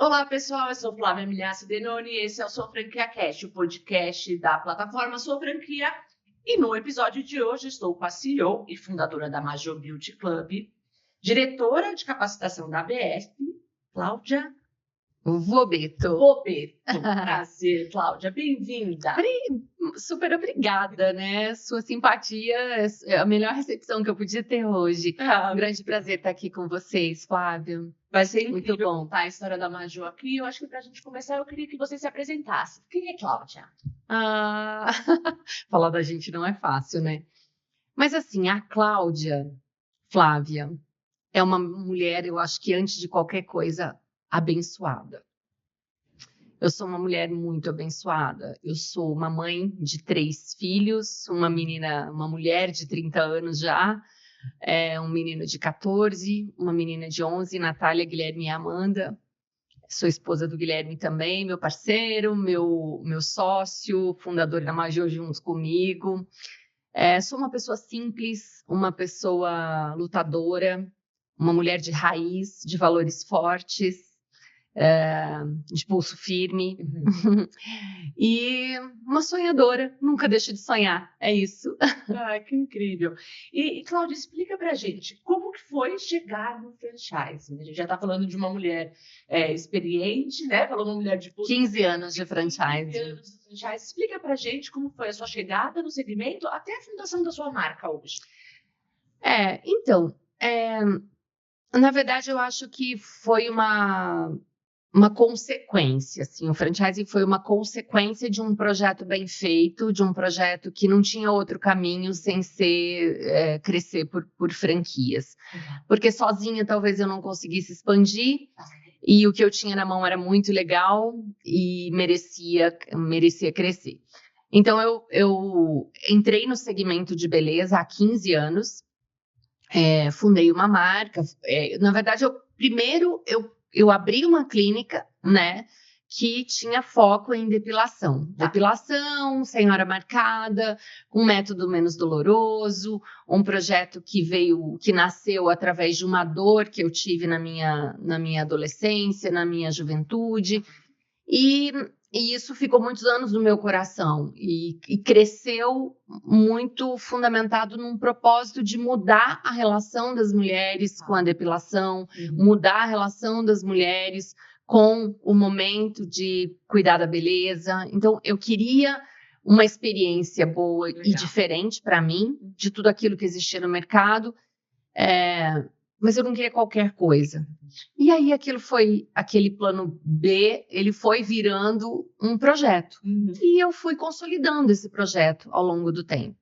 Olá, pessoal, eu sou Flávia Milhassi Denoni e esse é o Sua Franquia Cast, o podcast da plataforma Sua Franquia. E no episódio de hoje estou com a CEO e fundadora da Major Beauty Club, diretora de capacitação da ABS, Cláudia Vobeto. Prazer, Cláudia, bem-vinda. Super obrigada, né? Sua simpatia é a melhor recepção que eu podia ter hoje. Um grande prazer estar aqui com vocês, Flávio. Vai ser Muito incrível bom. contar a história da Major aqui. Eu acho que para a gente começar, eu queria que você se apresentasse. Quem é Cláudia? Falar da gente não é fácil, né? Mas assim, a Cláudia, Flávia, é uma mulher, eu acho que antes de qualquer coisa, abençoada. Eu sou uma mulher muito abençoada. Eu sou uma mãe de 3 filhos, uma mulher de 30 anos já, um menino de 14, uma menina de 11, Natália, Guilherme e Amanda. Sou esposa do Guilherme também, meu parceiro, meu sócio, fundador da Major junto comigo. Sou uma pessoa simples, uma pessoa lutadora, uma mulher de raiz, de valores fortes, de pulso firme. E uma sonhadora, nunca deixo de sonhar, é isso. Ai, que incrível. E Cláudia, explica pra gente como que foi chegar no franchise. A gente já está falando de uma mulher experiente, né? Falou uma mulher de 15 anos de 15 franchise. anos de franchise. Explica pra gente como foi a sua chegada no segmento até a fundação da sua marca hoje. Então, na verdade, eu acho que foi uma consequência, assim, o franchising foi uma consequência de um projeto bem feito, de um projeto que não tinha outro caminho sem ser crescer por franquias. Porque sozinha talvez eu não conseguisse expandir, e o que eu tinha na mão era muito legal e merecia crescer. Então eu entrei no segmento de beleza há 15 anos, fundei uma marca, na verdade eu abri uma clínica, né, que tinha foco em depilação. Depilação, sem hora marcada, um método menos doloroso, um projeto que nasceu através de uma dor que eu tive na minha adolescência, na minha juventude. E isso ficou muitos anos no meu coração e cresceu muito fundamentado num propósito de mudar a relação das mulheres com a depilação, mudar a relação das mulheres com o momento de cuidar da beleza. Então, eu queria uma experiência boa e diferente para mim, de tudo aquilo que existia no mercado, mas eu não queria qualquer coisa. E aí aquele plano B, ele foi virando um projeto. E eu fui consolidando esse projeto ao longo do tempo.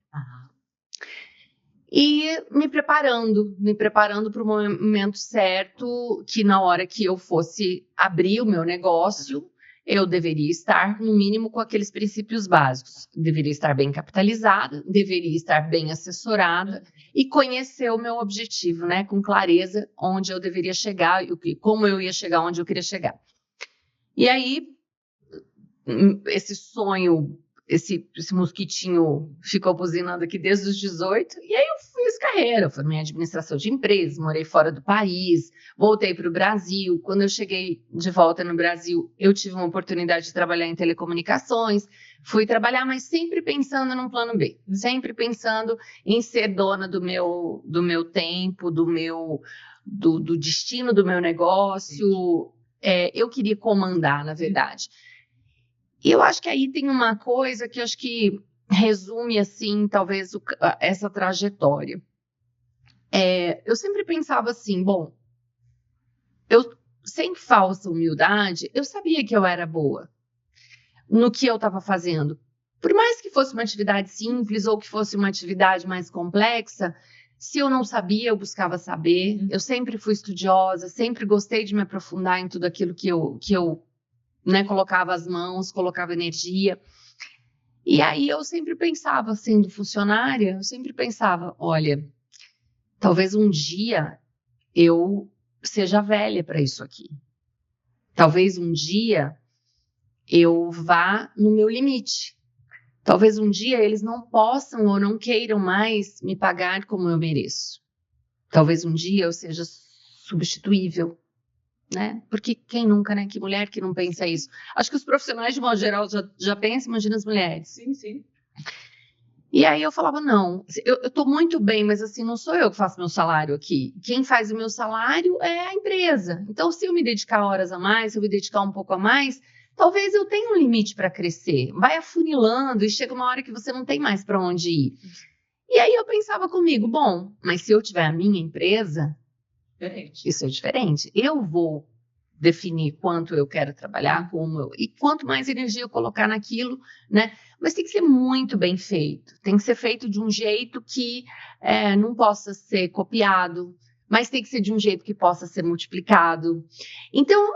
E me preparando para o momento certo, que na hora que eu fosse abrir o meu negócio, eu deveria estar, no mínimo, com aqueles princípios básicos. Deveria estar bem capitalizada, deveria estar bem assessorada e conhecer o meu objetivo, né? Com clareza, onde eu deveria chegar e como eu ia chegar onde eu queria chegar. E aí, esse sonho, esse mosquitinho ficou buzinando aqui desde os 18, e aí eu fiz carreira, formei em administração de empresas, morei fora do país, voltei para o Brasil. Quando eu cheguei de volta no Brasil, eu tive uma oportunidade de trabalhar em telecomunicações, fui trabalhar, mas sempre pensando num plano B, sempre pensando em ser dona do meu tempo, do destino do meu negócio. Eu queria comandar, na verdade. E eu acho que aí tem uma coisa que eu acho que resume, assim, talvez essa trajetória. Eu sempre pensava assim, bom, sem falsa humildade, eu sabia que eu era boa no que eu estava fazendo. Por mais que fosse uma atividade simples ou que fosse uma atividade mais complexa, se eu não sabia, eu buscava saber. Eu sempre fui estudiosa, sempre gostei de me aprofundar em tudo aquilo que eu colocava as mãos, colocava energia. E aí eu sempre pensava, sendo funcionária, eu sempre pensava, olha, talvez um dia eu seja velha para isso aqui. Talvez um dia eu vá no meu limite. Talvez um dia eles não possam ou não queiram mais me pagar como eu mereço. Talvez um dia eu seja substituível. né? Porque quem nunca, né? Que mulher que não pensa isso? Acho que os profissionais, de modo geral, já pensam, imagina as mulheres. Sim, sim. E aí eu falava, não, eu tô muito bem, mas assim, não sou eu que faço meu salário aqui. Quem faz o meu salário é a empresa. Então, se eu me dedicar horas a mais, se eu me dedicar um pouco a mais, talvez eu tenha um limite para crescer. Vai afunilando e chega uma hora que você não tem mais para onde ir. E aí eu pensava comigo, bom, mas se eu tiver a minha empresa, isso é diferente. Eu vou definir quanto eu quero trabalhar, e quanto mais energia eu colocar naquilo, né? Mas tem que ser muito bem feito. Tem que ser feito de um jeito que não possa ser copiado, mas tem que ser de um jeito que possa ser multiplicado. Então,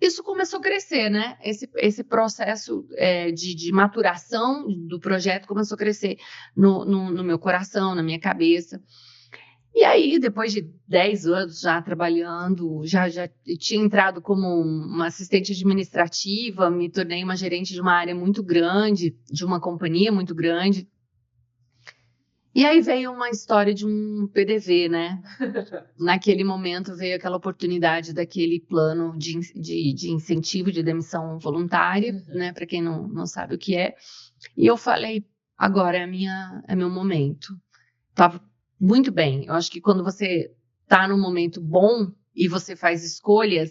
isso começou a crescer, né? Esse processo de maturação do projeto começou a crescer no meu coração, na minha cabeça. E aí, depois de 10 anos já trabalhando, já tinha entrado como uma assistente administrativa, me tornei uma gerente de uma área muito grande, de uma companhia muito grande. E aí veio uma história de um PDV, né? Naquele momento veio aquela oportunidade daquele plano de incentivo de demissão voluntária, né? Para quem não sabe o que é. E eu falei, agora é meu momento. Tava muito bem. Eu acho que quando você está num momento bom e você faz escolhas,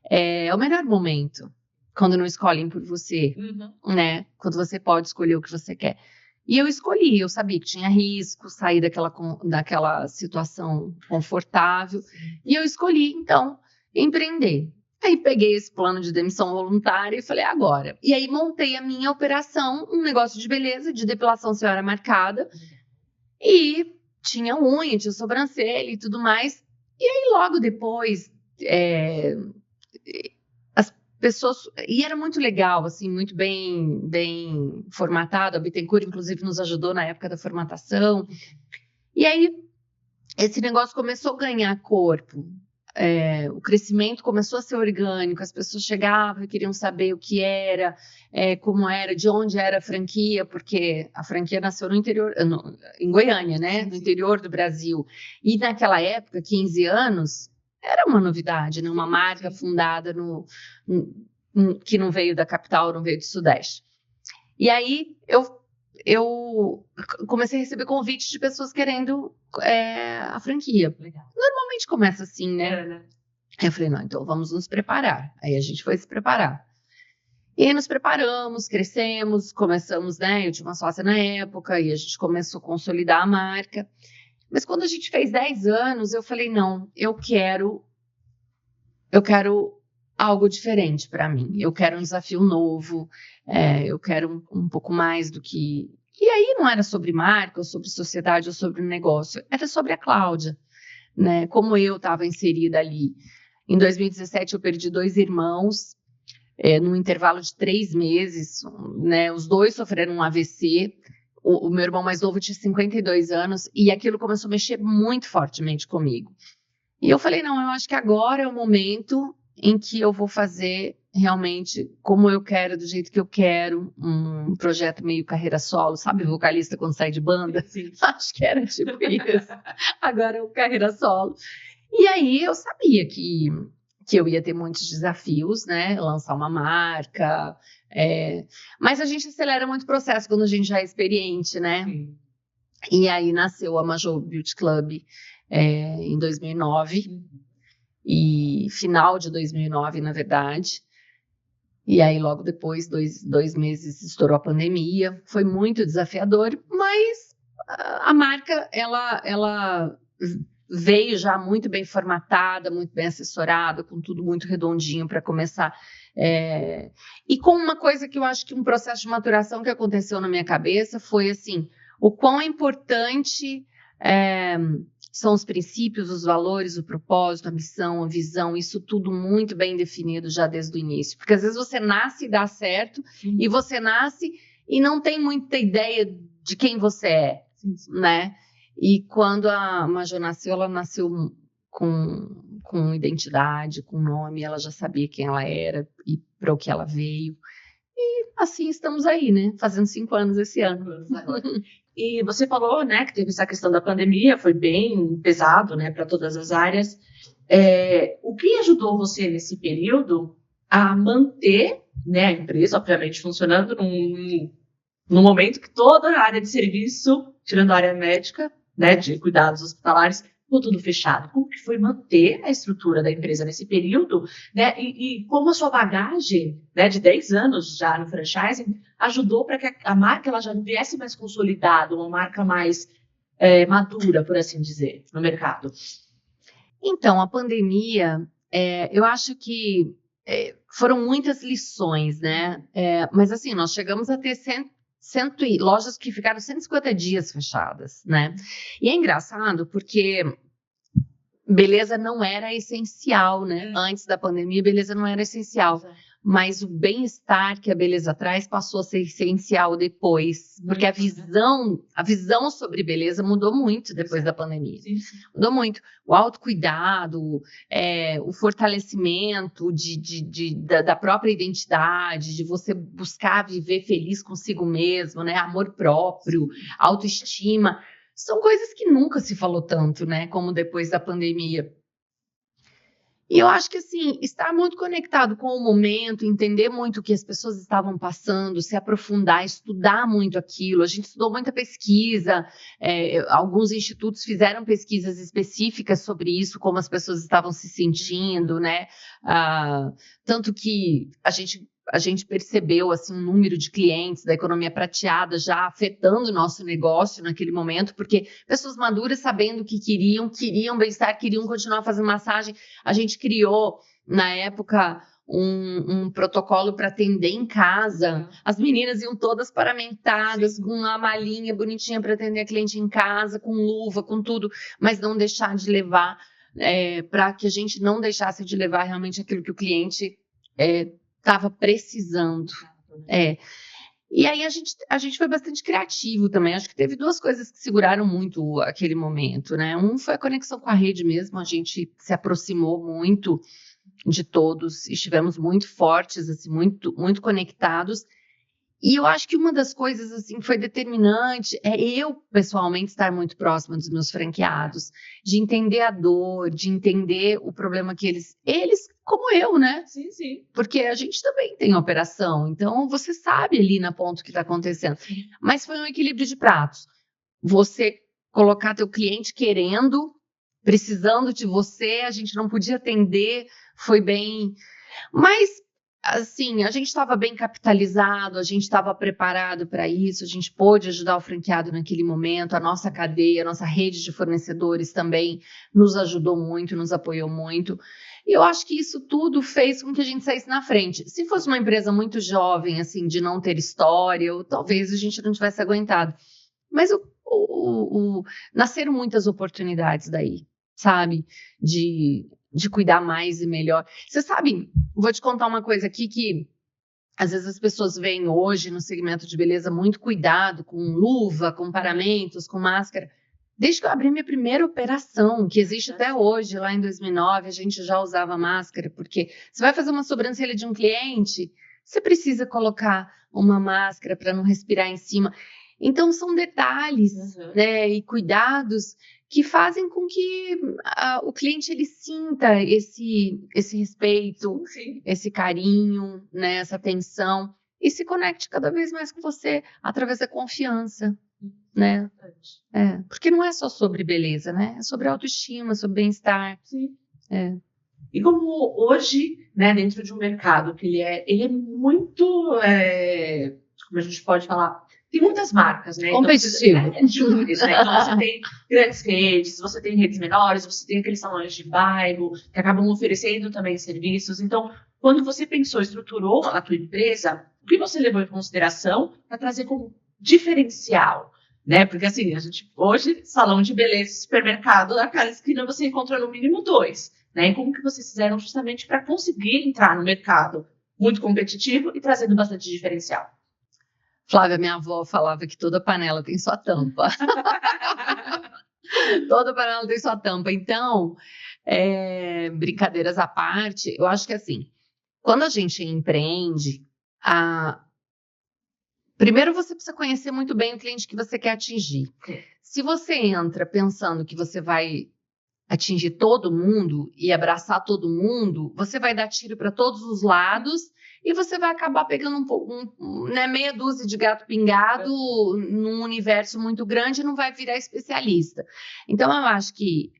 é o melhor momento. Quando não escolhem por você, né? Quando você pode escolher o que você quer. E eu escolhi, eu sabia que tinha risco, sair daquela situação confortável. E eu escolhi, então, empreender. Aí peguei esse plano de demissão voluntária e falei, agora. E aí montei a minha operação, um negócio de beleza, de depilação sem hora marcada. E tinha unha, tinha sobrancelha e tudo mais. E aí, logo depois, as pessoas... E era muito legal, assim, muito bem formatado. A Bittencourt, inclusive, nos ajudou na época da formatação. E aí, esse negócio começou a ganhar corpo. O crescimento começou a ser orgânico, as pessoas chegavam e queriam saber o que era, como era, de onde era a franquia, porque a franquia nasceu no interior, em Goiânia, né? No interior do Brasil. E naquela época, 15 anos, era uma novidade, né? Uma marca fundada que não veio da capital, não veio do Sudeste. E aí eu comecei a receber convites de pessoas querendo a franquia. Legal. Normalmente começa assim, né? Aí eu falei, não, então vamos nos preparar. Aí a gente foi se preparar. E aí nos preparamos, crescemos, começamos, né? Eu tinha uma sócia na época e a gente começou a consolidar a marca. Mas quando a gente fez 10 anos, eu falei, não, eu quero algo diferente para mim. Eu quero um desafio novo, eu quero um pouco mais do que... E aí não era sobre marca, ou sobre sociedade, ou sobre negócio. Era sobre a Cláudia, né? Como eu estava inserida ali. Em 2017, eu perdi 2 irmãos, num intervalo de 3 meses, né? Os 2 sofreram um AVC. O meu irmão mais novo tinha 52 anos, e aquilo começou a mexer muito fortemente comigo. E eu falei, não, eu acho que agora é o momento em que eu vou fazer realmente como eu quero, do jeito que eu quero, um projeto meio carreira solo, sabe, vocalista quando sai de banda? Sim. Acho que era tipo isso. Agora é o carreira solo. E aí eu sabia que eu ia ter muitos desafios, né, lançar uma marca, mas a gente acelera muito o processo quando a gente já é experiente, né? Sim. E aí nasceu a Major Beauty Club em 2009. E final de 2009, na verdade. E aí, logo depois, dois meses, estourou a pandemia. Foi muito desafiador, mas a marca, ela veio já muito bem formatada, muito bem assessorada, com tudo muito redondinho para começar. E com uma coisa que eu acho que um processo de maturação que aconteceu na minha cabeça foi assim, o quão importante... são os princípios, os valores, o propósito, a missão, a visão, isso tudo muito bem definido já desde o início. Porque às vezes você nasce e dá certo, e você nasce e não tem muita ideia de quem você é, né? E quando a Major nasceu, ela nasceu com identidade, com nome, ela já sabia quem ela era e para o que ela veio. E assim estamos aí, né? Fazendo 5 anos esse ano. E você falou, né, que teve essa questão da pandemia, foi bem pesado, né, para todas as áreas. O que ajudou você nesse período a manter, né, a empresa, obviamente, funcionando num momento que toda a área de serviço, tirando a área médica, né, de cuidados hospitalares, ficou tudo fechado. Como que foi manter a estrutura da empresa nesse período, né, e como a sua bagagem, né, de 10 anos já no franchising ajudou para que a marca ela já viesse mais consolidada, uma marca mais madura, por assim dizer, no mercado? Então, a pandemia, eu acho que foram muitas lições, né? Mas assim, nós chegamos a ter lojas que ficaram 150 dias fechadas, né? E é engraçado porque beleza não era essencial, né? Antes da pandemia, beleza não era essencial. Mas o bem-estar que a beleza traz passou a ser essencial depois. Porque a visão sobre beleza mudou muito depois da pandemia. Sim. Mudou muito. O autocuidado, o fortalecimento da própria identidade, de você buscar viver feliz consigo mesmo, né? Amor próprio, autoestima. São coisas que nunca se falou tanto, né? Como depois da pandemia. E eu acho que, assim, estar muito conectado com o momento, entender muito o que as pessoas estavam passando, se aprofundar, estudar muito aquilo. A gente estudou muita pesquisa, alguns institutos fizeram pesquisas específicas sobre isso, como as pessoas estavam se sentindo, né? Tanto que a gente percebeu assim, um número de clientes da economia prateada já afetando o nosso negócio naquele momento, porque pessoas maduras sabendo o que queriam bem-estar, queriam continuar fazendo massagem. A gente criou, na época, um protocolo para atender em casa. As meninas iam todas paramentadas, com uma malinha bonitinha para atender a cliente em casa, com luva, com tudo, mas não deixar de levar, para que a gente não deixasse de levar realmente aquilo que o cliente estava precisando. E aí a gente foi bastante criativo também. Acho que teve duas coisas que seguraram muito aquele momento, né? Um foi a conexão com a rede mesmo. A gente se aproximou muito de todos, estivemos muito fortes, assim, muito, muito conectados. E eu acho que uma das coisas assim que foi determinante é eu, pessoalmente, estar muito próxima dos meus franqueados, de entender a dor, de entender o problema que eles como eu, né? Sim, sim. Porque a gente também tem operação, então você sabe ali na ponta o que está acontecendo. Mas foi um equilíbrio de pratos. Você colocar teu cliente querendo, precisando de você, a gente não podia atender, foi bem... Mas assim, a gente estava bem capitalizado, a gente estava preparado para isso, a gente pôde ajudar o franqueado naquele momento, a nossa cadeia, a nossa rede de fornecedores também nos ajudou muito, nos apoiou muito. E eu acho que isso tudo fez com que a gente saísse na frente. Se fosse uma empresa muito jovem, assim, de não ter história, talvez a gente não tivesse aguentado. Mas nasceram muitas oportunidades daí, sabe? De cuidar mais e melhor. Você sabe, vou te contar uma coisa aqui que às vezes as pessoas veem hoje no segmento de beleza muito cuidado com luva, com paramentos, com máscara. Desde que eu abri minha primeira operação, que existe até hoje, lá em 2009, a gente já usava máscara, porque você vai fazer uma sobrancelha de um cliente, você precisa colocar uma máscara para não respirar em cima. Então, são detalhes, né, e cuidados que fazem com que o cliente ele sinta esse respeito, Sim. esse carinho, né, essa atenção, e se conecte cada vez mais com você através da confiança, né? Porque não é só sobre beleza, né? É sobre autoestima, sobre bem-estar. Sim. E como hoje, né, dentro de um mercado que ele é muito, como a gente pode falar, tem muitas marcas, né? competitivo. Demais, né? Então você tem grandes redes, você tem redes menores, você tem aqueles salões de bairro que acabam oferecendo também serviços. Então, quando você pensou, estruturou a tua empresa, o que você levou em consideração para trazer como diferencial? Né? Porque assim, a gente hoje, salão de beleza, supermercado, a cada esquina você encontra no mínimo 2. Né? E como que vocês fizeram justamente para conseguir entrar no mercado muito competitivo e trazendo bastante diferencial? Flávia, minha avó falava que toda panela tem sua tampa. Toda panela tem sua tampa. Então, brincadeiras à parte, eu acho que assim, quando a gente empreende, primeiro você precisa conhecer muito bem o cliente que você quer atingir. Se você entra pensando que você vai atingir todo mundo e abraçar todo mundo, você vai dar tiro para todos os lados e você vai acabar pegando né, meia dúzia de gato pingado num universo muito grande e não vai virar especialista. Então, eu acho que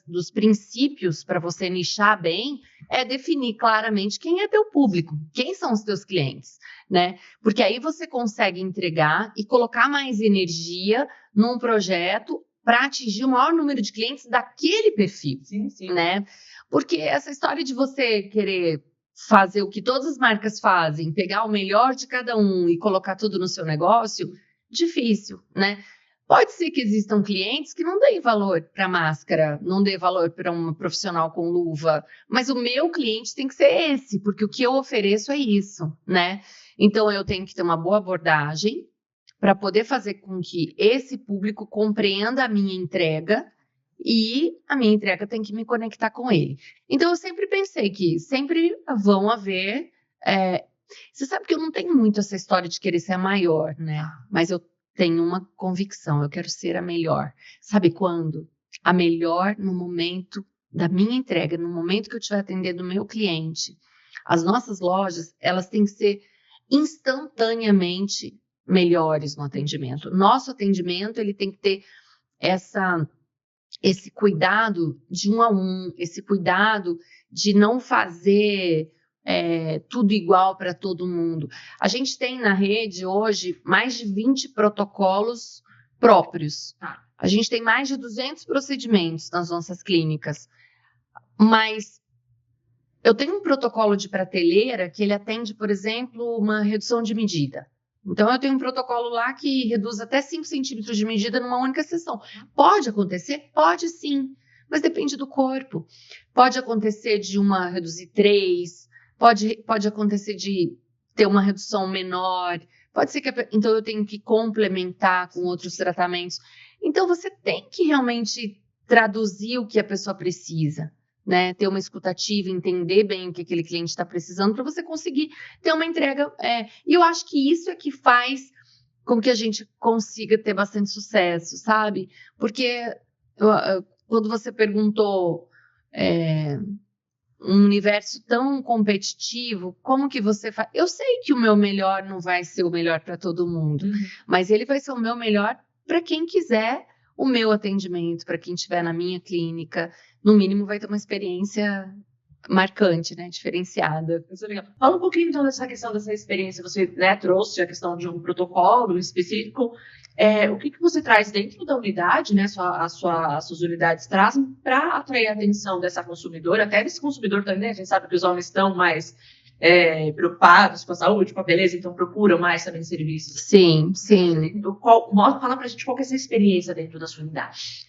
dos princípios para você nichar bem é definir claramente quem é teu público, quem são os teus clientes, né? Porque aí você consegue entregar e colocar mais energia num projeto para atingir o maior número de clientes daquele perfil, Sim, sim. né? Porque essa história de você querer fazer o que todas as marcas fazem, pegar o melhor de cada um e colocar tudo no seu negócio, difícil, né? Pode ser que existam clientes que não deem valor para máscara, não dê valor para um profissional com luva, mas o meu cliente tem que ser esse, porque o que eu ofereço é isso, né? Então, eu tenho que ter uma boa abordagem para poder fazer com que esse público compreenda a minha entrega e a minha entrega tem que me conectar com ele. Então, eu sempre pensei que sempre vão haver... Você sabe que eu não tenho muito essa história de querer ser a maior, né? Mas eu tenho uma convicção, eu quero ser a melhor. Sabe quando? A melhor no momento da minha entrega, no momento que eu estiver atendendo o meu cliente. As nossas lojas, elas têm que ser instantaneamente melhores no atendimento. Nosso atendimento, ele tem que ter esse cuidado de 1 a 1, esse cuidado de não fazer tudo igual para todo mundo. A gente tem na rede hoje mais de 20 protocolos próprios. A gente tem mais de 200 procedimentos nas nossas clínicas. Mas eu tenho um protocolo de prateleira que ele atende, por exemplo, uma redução de medida. Então, eu tenho um protocolo lá que reduz até 5 centímetros de medida numa única sessão. Pode acontecer? Pode sim, mas depende do corpo. Pode acontecer de uma reduzir 3, pode acontecer de ter uma redução menor, pode ser que... Então, eu tenho que complementar com outros tratamentos. Então, você tem que realmente traduzir o que a pessoa precisa, né? Ter uma escutativa, entender bem o que aquele cliente está precisando para você conseguir ter uma entrega. E eu acho que isso é que faz com que a gente consiga ter bastante sucesso, sabe? Porque quando você perguntou um universo tão competitivo, como que você faz? Eu sei que o meu melhor não vai ser o melhor para todo mundo, mas ele vai ser o meu melhor para quem quiser o meu atendimento, para quem estiver na minha clínica. No mínimo, vai ter uma experiência marcante, né? Diferenciada. Isso é legal. Fala um pouquinho, então, dessa questão dessa experiência. Você, né, trouxe a questão de um protocolo específico. O que você traz dentro da unidade, né? As suas unidades trazem para atrair a atenção dessa consumidora, até desse consumidor também, né? A gente sabe que os homens estão mais preocupados com a saúde, com a beleza, então procuram mais também serviços. Sim, sim. Fala pra gente qual que é essa experiência dentro da sua unidade.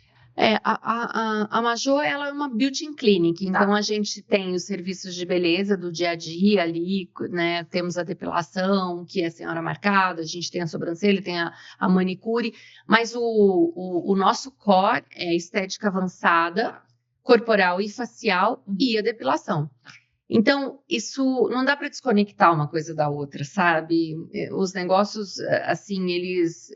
A Majô, ela é uma beauty clinic, então a gente tem os serviços de beleza do dia a dia ali, né? Temos a depilação, que é senhora marcada, a gente tem a sobrancelha, tem a manicure, mas o nosso core é estética avançada, corporal e facial e a depilação. Então, isso não dá para desconectar uma coisa da outra, sabe? Os negócios, assim, eles...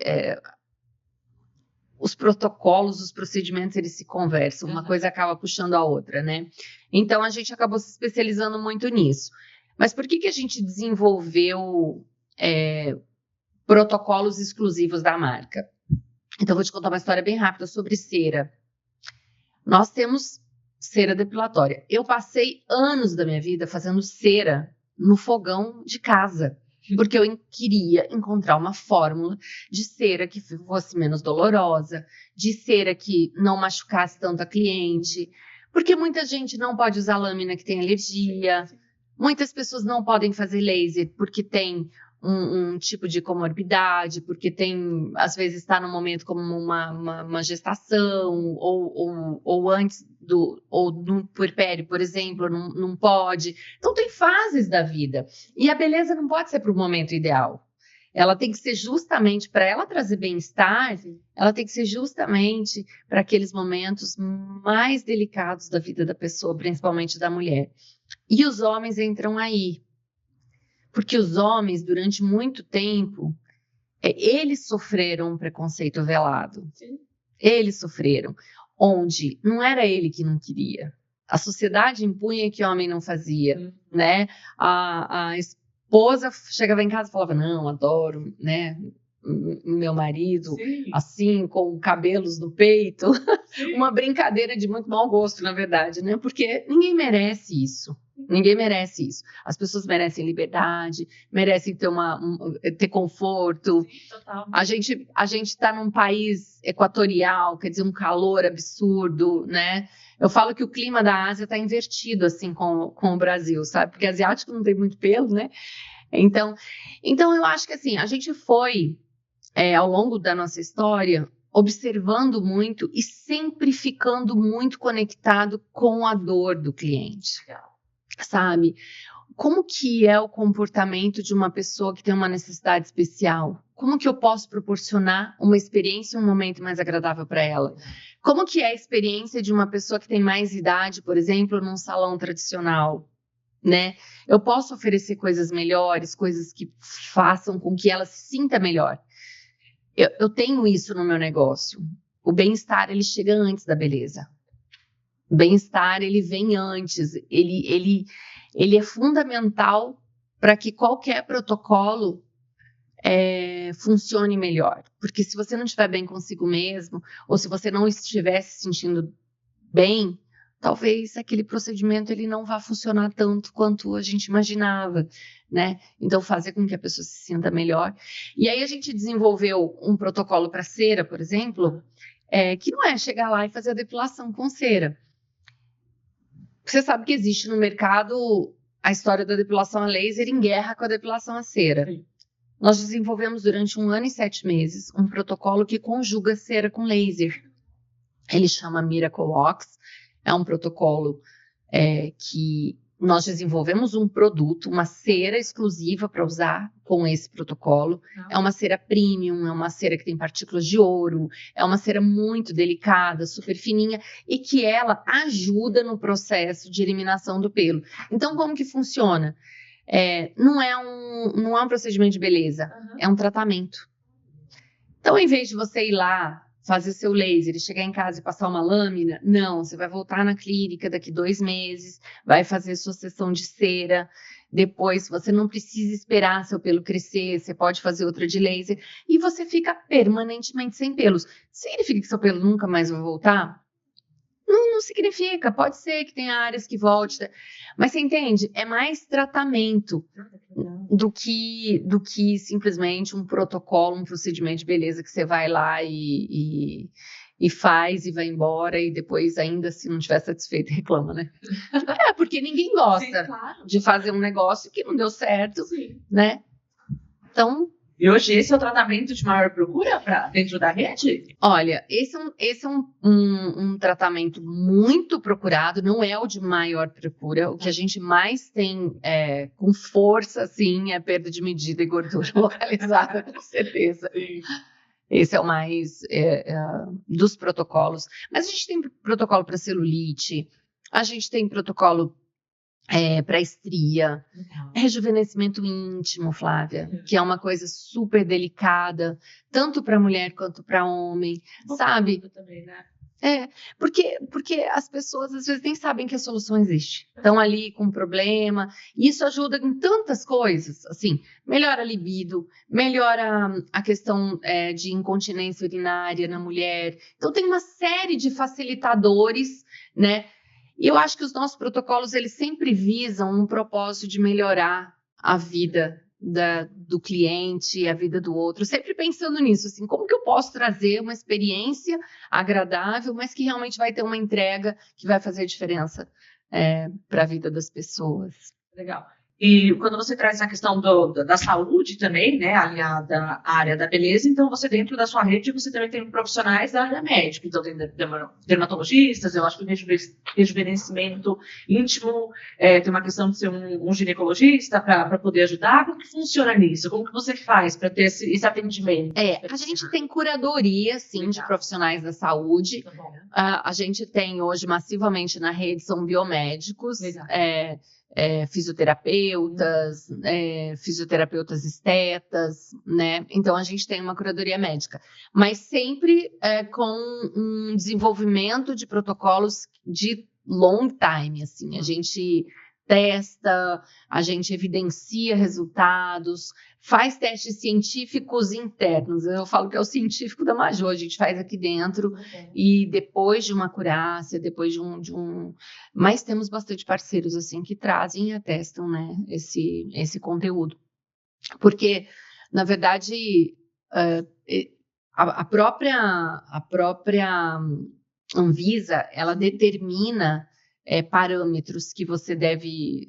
os protocolos, os procedimentos, eles se conversam, uma coisa acaba puxando a outra, né? Então, a gente acabou se especializando muito nisso. Mas por que a gente desenvolveu protocolos exclusivos da marca? Então, vou te contar uma história bem rápida sobre cera. Nós temos cera depilatória. Eu passei anos da minha vida fazendo cera no fogão de casa, porque eu queria encontrar uma fórmula de cera que fosse menos dolorosa, de cera que não machucasse tanto a cliente, porque muita gente não pode usar lâmina que tem alergia, muitas pessoas não podem fazer laser porque tem um tipo de comorbidade, porque tem, às vezes está no momento como uma gestação, ou antes ou no puerpério, por exemplo, não pode. Então tem fases da vida. E a beleza não pode ser para o momento ideal. Ela tem que ser justamente, para ela trazer bem-estar, ela tem que ser justamente para aqueles momentos mais delicados da vida da pessoa, principalmente da mulher. E os homens entram aí. Porque os homens, durante muito tempo, eles sofreram um preconceito velado. Sim. Eles sofreram. onde não era ele que não queria. A sociedade impunha que o homem não fazia, né? A esposa chegava em casa e falava, não, adoro, né? Meu marido, Sim. assim, com cabelos no peito. Uma brincadeira de muito mau gosto, na verdade, né? Porque ninguém merece isso. Ninguém merece isso. As pessoas merecem liberdade, merecem ter conforto. Sim, total. A gente está num país equatorial, quer dizer, um calor absurdo, né? Eu falo que o clima da Ásia está invertido, assim, com o Brasil, sabe? Porque asiático não tem muito pelo, né? Então eu acho que, assim, a gente foi, ao longo da nossa história, observando muito e sempre ficando muito conectado com a dor do cliente, sabe? Como que é o comportamento de uma pessoa que tem uma necessidade especial? Como que eu posso proporcionar uma experiência, um momento mais agradável para ela? Como que é a experiência de uma pessoa que tem mais idade, por exemplo, num salão tradicional, né? Eu posso oferecer coisas melhores, coisas que façam com que ela se sinta melhor. Eu tenho isso no meu negócio. O bem-estar, ele chega antes da beleza. O bem-estar, ele vem antes. Ele é fundamental para que qualquer protocolo funcione melhor. Porque se você não estiver bem consigo mesmo, ou se você não estiver se sentindo bem, talvez aquele procedimento ele não vá funcionar tanto quanto a gente imaginava, né? Então, fazer com que a pessoa se sinta melhor. E aí a gente desenvolveu um protocolo para cera, por exemplo, que não é chegar lá e fazer a depilação com cera. Você sabe que existe no mercado a história da depilação a laser em guerra com a depilação a cera. Sim. Nós desenvolvemos durante 1 ano e 7 meses um protocolo que conjuga cera com laser. Ele chama Miracle Wax. É um protocolo que nós desenvolvemos um produto, uma cera exclusiva para usar com esse protocolo. É uma cera premium, é uma cera que tem partículas de ouro, é uma cera muito delicada, super fininha e que ela ajuda no processo de eliminação do pelo. Então, como que funciona? Não é um procedimento de beleza, é um tratamento. Então, em vez de você ir lá fazer seu laser e chegar em casa e passar uma lâmina, não, você vai voltar na clínica daqui 2 meses, vai fazer sua sessão de cera, depois você não precisa esperar seu pelo crescer, você pode fazer outra de laser, e você fica permanentemente sem pelos. Significa que seu pelo nunca mais vai voltar? Não significa, pode ser que tenha áreas que volte, mas você entende? É mais tratamento do que simplesmente um protocolo, um procedimento de beleza que você vai lá e faz e vai embora e depois ainda se não estiver satisfeito reclama, né? Porque ninguém gosta Sim, claro. de fazer um negócio que não deu certo, Sim. né? Então... E hoje esse é o tratamento de maior procura dentro da rede? Olha, esse é um tratamento muito procurado, não é o de maior procura. O que a gente mais tem com força, assim, é perda de medida e gordura localizada, com certeza. Sim. Esse é o mais dos protocolos. Mas a gente tem protocolo para celulite, a gente tem protocolo para estria, rejuvenescimento íntimo, Flávia, que é uma coisa super delicada, tanto para mulher quanto para homem, sabe? Também, né? Porque as pessoas às vezes nem sabem que a solução existe. Estão ali com um problema, e isso ajuda em tantas coisas, assim, melhora a libido, melhora a questão de incontinência urinária na mulher. Então tem uma série de facilitadores, né? E eu acho que os nossos protocolos, eles sempre visam um propósito de melhorar a vida do cliente, a vida do outro, sempre pensando nisso, assim, como que eu posso trazer uma experiência agradável, mas que realmente vai ter uma entrega que vai fazer diferença para a vida das pessoas. Legal. E quando você traz essa questão da saúde também, né, alinhada à área da beleza, então você dentro da sua rede, você também tem profissionais da área médica, então tem dermatologistas, eu acho que rejuvenescimento íntimo, tem uma questão de ser um ginecologista para poder ajudar. Como que funciona nisso? Como que você faz para ter esse atendimento? A gente tem curadoria, sim, de profissionais da saúde. Tá bom. A gente tem hoje massivamente na rede, são biomédicos, fisioterapeutas, fisioterapeutas estetas, né? Então, a gente tem uma curadoria médica, mas sempre com um desenvolvimento de protocolos de long time, assim. A gente testa, a gente evidencia resultados, faz testes científicos internos. Eu falo que é o científico da Major, a gente faz aqui dentro, e depois de uma acurácia, depois de um... Mas temos bastante parceiros, assim, que trazem e atestam, né, esse conteúdo. Porque, na verdade, a própria Anvisa, ela determina parâmetros que você deve,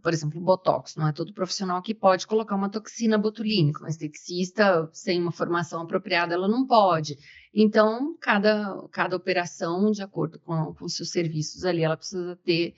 por exemplo, Botox, não é todo profissional que pode colocar uma toxina botulínica, uma esteticista sem uma formação apropriada, ela não pode. Então, cada operação, de acordo com os seus serviços ali, ela precisa ter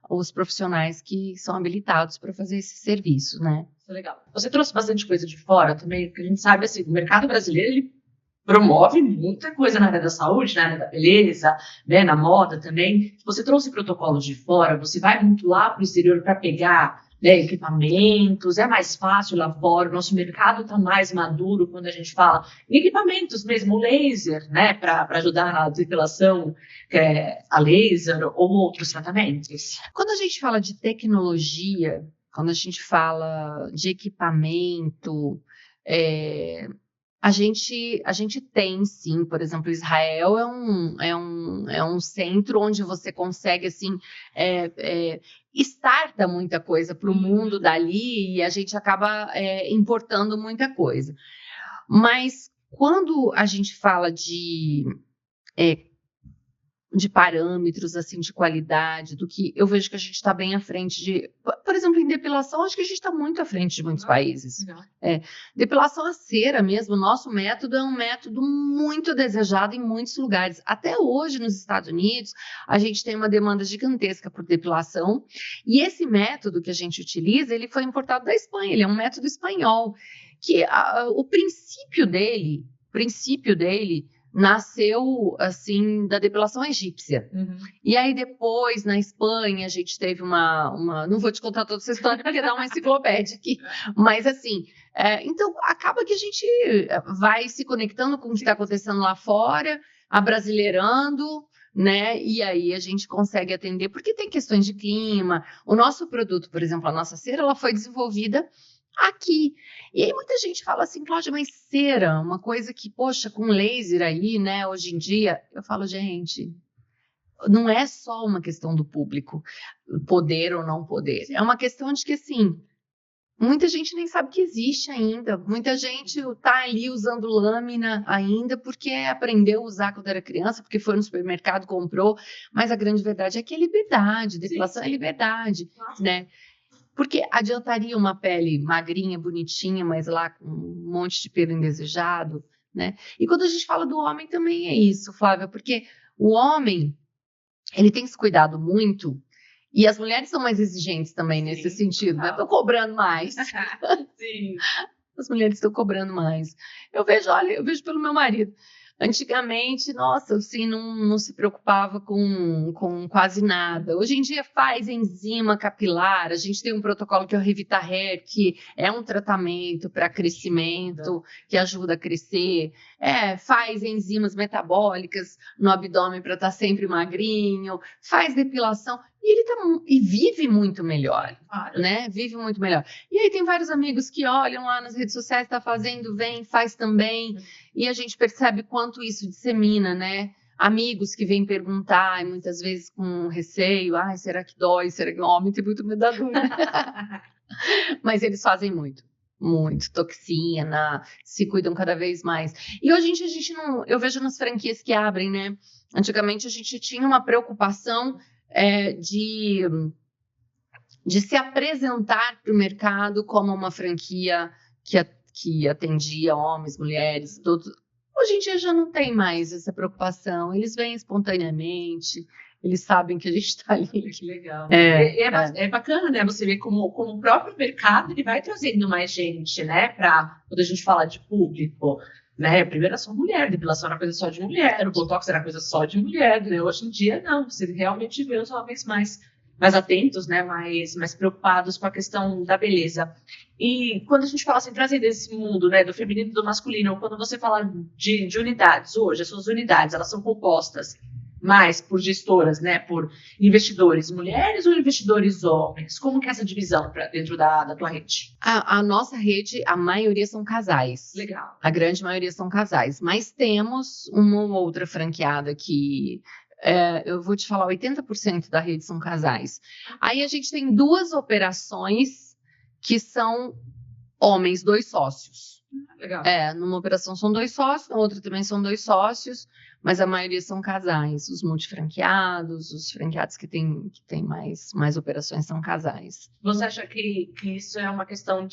os profissionais que são habilitados para fazer esse serviço, né? Isso é legal. Você trouxe bastante coisa de fora também, porque a gente sabe, assim, o mercado brasileiro, ele promove muita coisa na área da saúde, na área da beleza, né, na moda também. Você trouxe protocolos de fora, você vai muito lá para o exterior para pegar, né, equipamentos, é mais fácil lá fora, o nosso mercado está mais maduro quando a gente fala em equipamentos mesmo, laser, né, para ajudar na depilação, a laser ou outros tratamentos. Quando a gente fala de tecnologia, quando a gente fala de equipamento, a gente tem, sim, por exemplo, Israel é um centro onde você consegue, assim, starta muita coisa para o mundo dali, e a gente acaba importando muita coisa. Mas quando a gente fala de parâmetros, assim, de qualidade, do que eu vejo que a gente está bem à frente de... Por exemplo, em depilação, acho que a gente está muito à frente de muitos países. Depilação a cera mesmo, o nosso método é um método muito desejado em muitos lugares. Até hoje, nos Estados Unidos, a gente tem uma demanda gigantesca por depilação, e esse método que a gente utiliza, ele foi importado da Espanha, ele é um método espanhol, que o princípio dele nasceu, assim, da depilação egípcia. E aí, depois, na Espanha, a gente teve uma... Não vou te contar toda essa história, porque dá uma enciclopédia aqui. Mas, assim, então, acaba que a gente vai se conectando com o que está acontecendo lá fora, abrasileirando, né? E aí a gente consegue atender, porque tem questões de clima. O nosso produto, por exemplo, a nossa cera, ela foi desenvolvida aqui. E aí muita gente fala assim, Cláudia, mas cera, uma coisa que, poxa, com laser aí, né, hoje em dia, eu falo, gente, não é só uma questão do público, poder ou não poder, é uma questão de que, assim, muita gente nem sabe que existe ainda, muita gente tá ali usando lâmina ainda porque aprendeu a usar quando era criança, porque foi no supermercado, comprou, mas a grande verdade é que é liberdade, depilação é liberdade, né? Porque adiantaria uma pele magrinha, bonitinha, mas lá com um monte de pelo indesejado, né? E quando a gente fala do homem também é isso, Flávia, porque o homem, ele tem se cuidado muito, e as mulheres são mais exigentes também nesse sentido, né? Estão cobrando mais. Sim. As mulheres estão cobrando mais. Eu vejo pelo meu marido. Antigamente, nossa, assim, não se preocupava com quase nada. Hoje em dia faz enzima capilar, a gente tem um protocolo que é o Revita Hair, que é um tratamento para crescimento, que ajuda a crescer, faz enzimas metabólicas no abdômen para estar sempre magrinho, faz depilação, e ele vive muito melhor, né? Vive muito melhor. E aí tem vários amigos que olham lá nas redes sociais, tá fazendo, vem, faz também, e a gente percebe quanto isso dissemina, né? Amigos que vêm perguntar, e muitas vezes com receio, será que dói? Será que o homem tem muito medo da dor? Mas eles fazem muito toxina, se cuidam cada vez mais. E hoje em dia a gente não... Eu vejo nas franquias que abrem, né? Antigamente a gente tinha uma preocupação de se apresentar para o mercado como uma franquia que atendia homens, mulheres, todos. Hoje em dia já não tem mais essa preocupação, eles vêm espontaneamente, eles sabem que a gente está ali. Que legal. É bacana, né? Você vê como o próprio mercado ele vai trazendo mais gente, né? Quando a gente fala de público, né? Primeiro era só mulher, depilação era coisa só de mulher, o Botox era coisa só de mulher, né? Hoje em dia não, você realmente vê os homens mais mais atentos, né, mais preocupados com a questão da beleza. E quando a gente fala assim, trazer desse mundo, né, do feminino e do masculino, quando você fala de unidades, hoje, as suas unidades, elas são compostas mais por gestoras, né, por investidores mulheres ou investidores homens? Como que é essa divisão para dentro da tua rede? A nossa rede, a maioria são casais. Legal. A grande maioria são casais, mas temos uma ou outra franqueada que eu vou te falar, 80% da rede são casais. Aí a gente tem 2 operações que são homens, 2 sócios. Legal. Numa operação são 2 sócios, na outra também são 2 sócios, mas a maioria são casais. Os multifranqueados, os franqueados que têm mais operações são casais. Você acha que isso é uma questão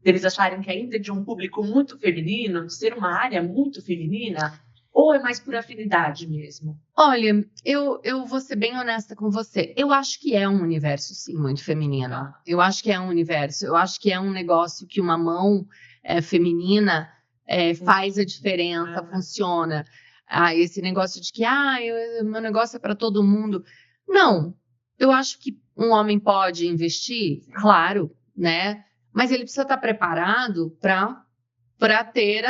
deles acharem que ainda é de um público muito feminino, de ser uma área muito feminina? Ou é mais por afinidade mesmo? Olha, eu vou ser bem honesta com você. Eu acho que é um universo, sim, muito feminino. Eu acho que é um universo. Eu acho que é um negócio que uma mão feminina faz a diferença, funciona. Esse negócio de que meu negócio é para todo mundo. Não. Eu acho que um homem pode investir, claro, né? Mas ele precisa estar preparado para ter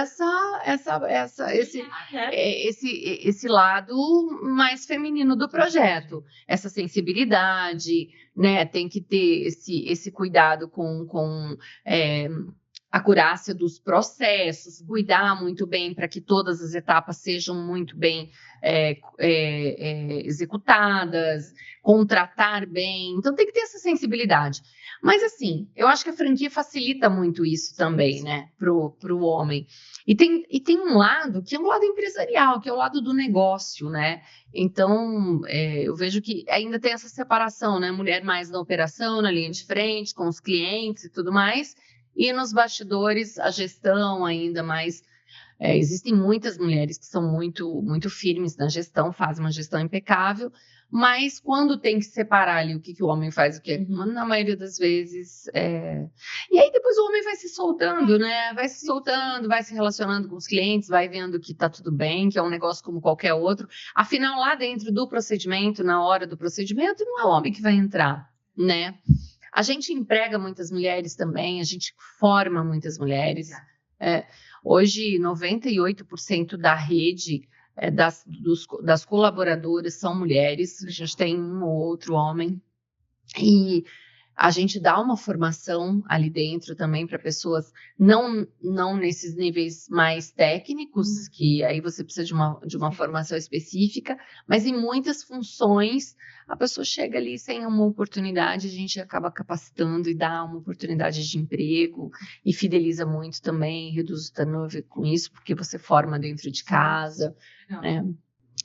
esse lado mais feminino do projeto, essa sensibilidade, né? Tem que ter esse cuidado com a acurácia dos processos, cuidar muito bem para que todas as etapas sejam muito bem executadas, contratar bem. Então, tem que ter essa sensibilidade. Mas, assim, eu acho que a franquia facilita muito isso também, né, pro homem. E tem um lado que é um lado empresarial, que é o lado do negócio, né? Então, eu vejo que ainda tem essa separação, né? Mulher mais na operação, na linha de frente, com os clientes e tudo mais. E nos bastidores, a gestão ainda mais... existem muitas mulheres que são muito, muito firmes na gestão, fazem uma gestão impecável, mas quando tem que separar ali o que o homem faz, o que na maioria das vezes... E aí depois o homem vai se soltando, né? Vai se soltando, vai se relacionando com os clientes, vai vendo que tá tudo bem, que é um negócio como qualquer outro. Afinal, lá dentro do procedimento, na hora do procedimento, não é o homem que vai entrar, né? A gente emprega muitas mulheres também, a gente forma muitas mulheres. Hoje, 98% da rede das colaboradoras são mulheres, a gente tem um ou outro homem. E a gente dá uma formação ali dentro também para pessoas, não nesses níveis mais técnicos, que aí você precisa de uma formação específica, mas em muitas funções a pessoa chega ali sem uma oportunidade, a gente acaba capacitando e dá uma oportunidade de emprego e fideliza muito também, reduz o turnover com isso, porque você forma dentro de casa, né?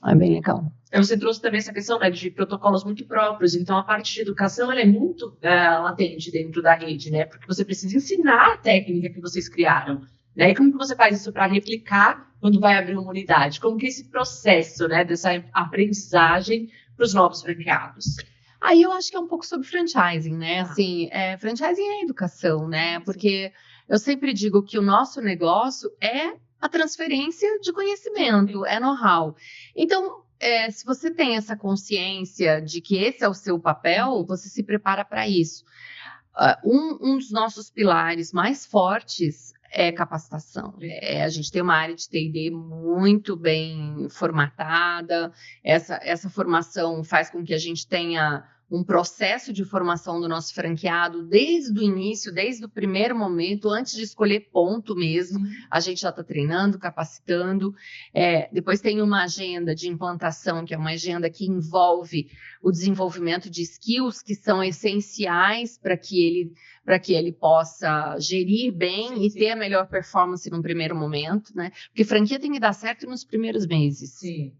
É bem legal. Você trouxe também essa questão, né, de protocolos muito próprios, então a parte de educação ela é muito latente dentro da rede, né, porque você precisa ensinar a técnica que vocês criaram, né, e como que você faz isso para replicar quando vai abrir uma unidade? Como que é esse processo, né, dessa aprendizagem para os novos franqueados? Aí eu acho que é um pouco sobre franchising, né, assim, franchising é educação, né, porque eu sempre digo que o nosso negócio é a transferência de conhecimento, é know-how. Então, se você tem essa consciência de que esse é o seu papel, você se prepara para isso. Um dos nossos pilares mais fortes é capacitação. A gente tem uma área de T&D muito bem formatada. Essa formação faz com que a gente tenha um processo de formação do nosso franqueado desde o início, desde o primeiro momento, antes de escolher ponto mesmo. A gente já está treinando, capacitando. Depois tem uma agenda de implantação, que é uma agenda que envolve o desenvolvimento de skills que são essenciais para que ele possa gerir bem e ter a melhor performance no primeiro momento, né? Porque franquia tem que dar certo nos primeiros meses. Sim.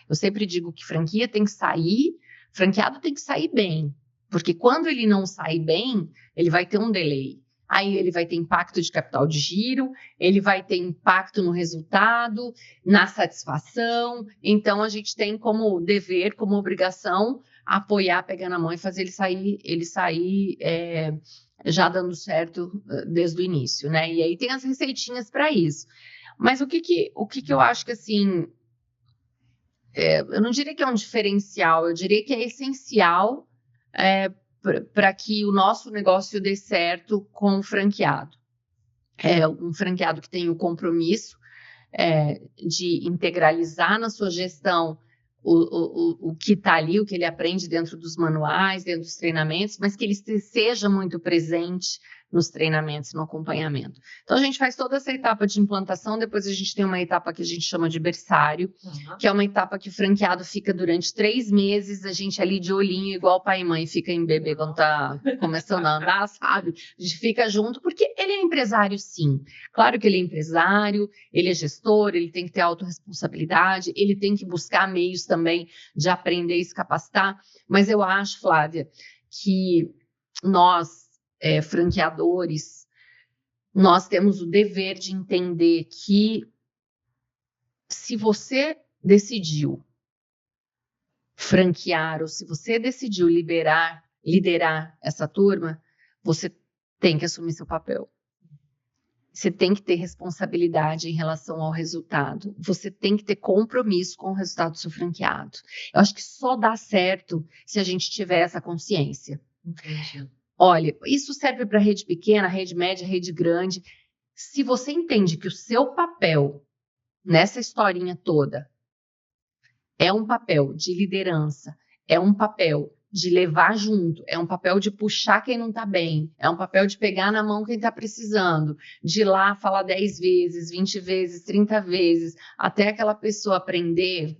Eu sempre digo que franquia tem que sair, franqueado tem que sair bem, porque quando ele não sair bem, ele vai ter um delay. Aí ele vai ter impacto de capital de giro, ele vai ter impacto no resultado, na satisfação. Então, a gente tem como dever, como obrigação, apoiar, pegar na mão e fazer ele sair já dando certo desde o início, né? E aí tem as receitinhas para isso. Mas o que eu acho que, assim, eu não diria que é um diferencial, eu diria que é essencial para que o nosso negócio dê certo com o franqueado. Um franqueado que tem o compromisso de integralizar na sua gestão o que está ali, o que ele aprende dentro dos manuais, dentro dos treinamentos, mas que ele seja muito presente nos treinamentos, no acompanhamento. Então, a gente faz toda essa etapa de implantação, depois a gente tem uma etapa que a gente chama de berçário, que é uma etapa que o franqueado fica durante 3 meses, a gente ali de olhinho, igual pai e mãe fica em bebê quando tá começando a andar, sabe? A gente fica junto, porque ele é empresário, sim. Claro que ele é empresário, ele é gestor, ele tem que ter autorresponsabilidade, ele tem que buscar meios também de aprender e se capacitar, mas eu acho, Flávia, que nós, franqueadores, nós temos o dever de entender que se você decidiu franquear ou se você decidiu liderar essa turma, você tem que assumir seu papel. Você tem que ter responsabilidade em relação ao resultado. Você tem que ter compromisso com o resultado do seu franqueado. Eu acho que só dá certo se a gente tiver essa consciência. Entendi. Olha, isso serve para rede pequena, rede média, rede grande. Se você entende que o seu papel nessa historinha toda é um papel de liderança, é um papel de levar junto, é um papel de puxar quem não está bem, é um papel de pegar na mão quem está precisando, de ir lá falar 10 vezes, 20 vezes, 30 vezes, até aquela pessoa aprender.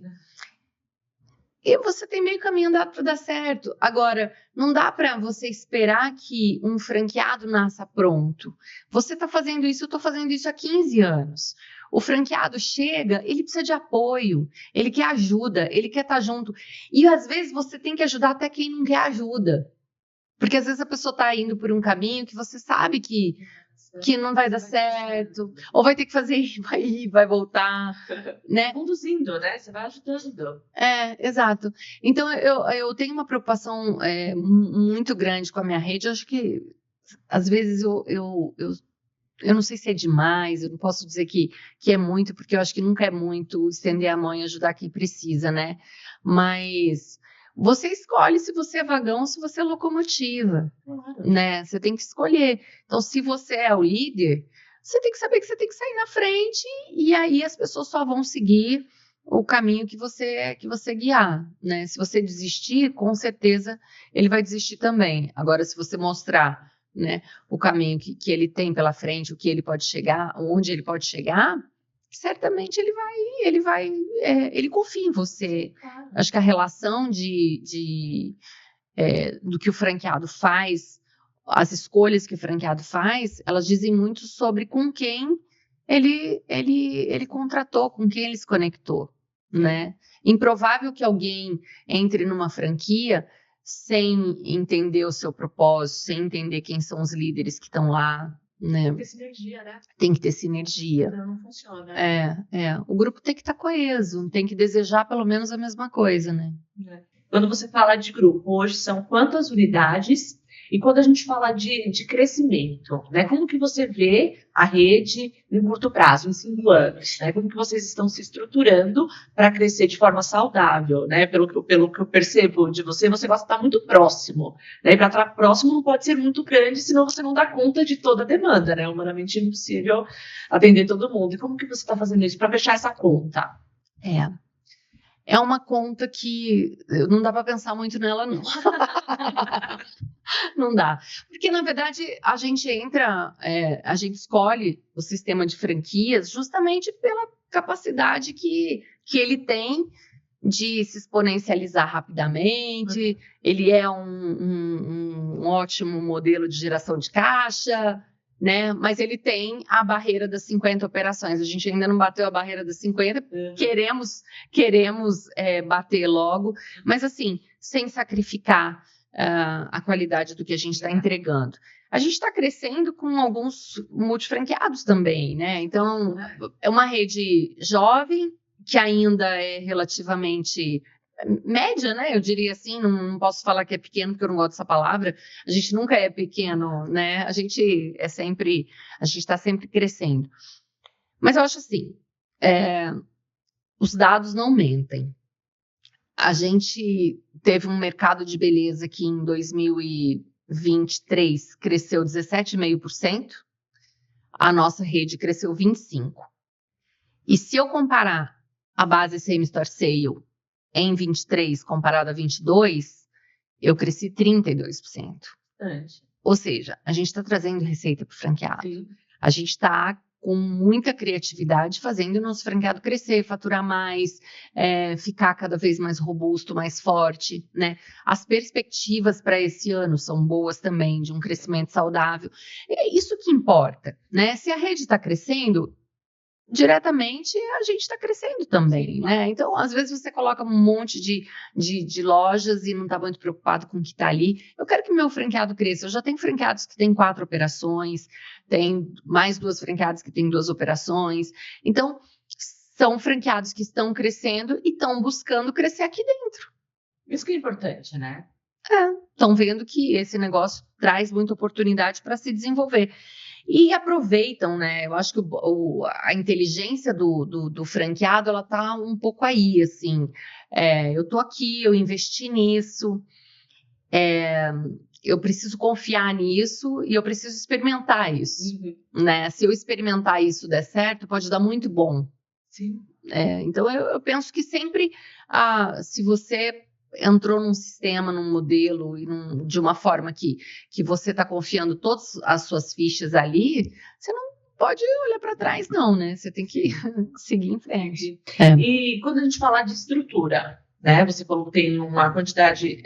E você tem meio caminho andado para dar certo. Agora, não dá para você esperar que um franqueado nasça pronto. Você está fazendo isso, eu estou fazendo isso há 15 anos. O franqueado chega, ele precisa de apoio, ele quer ajuda, ele quer estar junto. E às vezes você tem que ajudar até quem não quer ajuda. Porque às vezes a pessoa está indo por um caminho que você sabe que não vai dar certo, ou vai ter que fazer, vai ir, vai voltar, né? Conduzindo, né? Você vai ajudando. Exato. Então, eu tenho uma preocupação muito grande com a minha rede. Eu acho que, às vezes, eu não sei se é demais, eu não posso dizer que é muito, porque eu acho que nunca é muito estender a mão e ajudar quem precisa, né? Mas você escolhe se você é vagão ou se você é locomotiva, né? Você tem que escolher. Então, se você é o líder, você tem que saber que você tem que sair na frente e aí as pessoas só vão seguir o caminho que você guiar, né? Se você desistir, com certeza ele vai desistir também. Agora, se você mostrar, né, o caminho que ele tem pela frente, o que ele pode chegar, onde ele pode chegar, certamente ele confia em você. Claro. Acho que a relação do que o franqueado faz, as escolhas que o franqueado faz, elas dizem muito sobre com quem ele contratou, com quem ele se conectou, né? Improvável que alguém entre numa franquia sem entender o seu propósito, sem entender quem são os líderes que estão lá, né? Tem que ter sinergia, né? Tem que ter sinergia. Senão não funciona. O grupo tem que estar coeso, tem que desejar pelo menos a mesma coisa, né? Quando você fala de grupo, hoje são quantas unidades? E quando a gente fala de crescimento, né? Como que você vê a rede em curto prazo, em 5 anos? Né? Como que vocês estão se estruturando para crescer de forma saudável? Né? Pelo que eu percebo de você, você gosta de estar muito próximo. Né? E para estar próximo não pode ser muito grande, senão você não dá conta de toda a demanda. Né? É humanamente impossível atender todo mundo. E como que você está fazendo isso para fechar essa conta? É uma conta que não dá para pensar muito nela, não. Não dá. Porque, na verdade, a gente escolhe o sistema de franquias justamente pela capacidade que ele tem de se exponencializar rapidamente. Ele é um ótimo modelo de geração de caixa, né? Mas ele tem a barreira das 50 operações. A gente ainda não bateu a barreira das 50, queremos bater logo, mas assim, sem sacrificar a qualidade do que a gente está entregando. A gente está crescendo com alguns multifranqueados também, né? Então, é uma rede jovem, que ainda é relativamente média, né? Eu diria assim, não posso falar que é pequeno, porque eu não gosto dessa palavra. A gente nunca é pequeno, né? A gente está sempre crescendo. Mas eu acho assim, os dados não mentem. A gente teve um mercado de beleza que em 2023 cresceu 17,5%, a nossa rede cresceu 25%. E se eu comparar a base same-store sale em 23 comparado a 22, eu cresci 32%. Ou seja, a gente está trazendo receita para o franqueado. Sim. A gente está com muita criatividade fazendo o nosso franqueado crescer, faturar mais, ficar cada vez mais robusto, mais forte, né? As perspectivas para esse ano são boas também, de um crescimento saudável. É isso que importa, né? Se a rede está crescendo, diretamente a gente está crescendo também, né? Então, às vezes você coloca um monte de lojas e não está muito preocupado com o que está ali. Eu quero que meu franqueado cresça. Eu já tenho franqueados que têm 4 operações, tem mais 2 franqueadas que têm 2 operações. Então, são franqueados que estão crescendo e estão buscando crescer aqui dentro. Isso que é importante, né? Estão vendo que esse negócio traz muita oportunidade para se desenvolver. E aproveitam, né? Eu acho que a inteligência do franqueado, ela tá um pouco aí, assim. Eu tô aqui, eu investi nisso, eu preciso confiar nisso e eu preciso experimentar isso, né? Se eu experimentar isso der certo, pode dar muito bom. Sim. Então, eu penso que sempre, se você entrou num sistema, num modelo, de uma forma que você está confiando todas as suas fichas ali, você não pode olhar para trás, não, né? Você tem que seguir em frente. E quando a gente fala de estrutura, né? Você falou que tem uma quantidade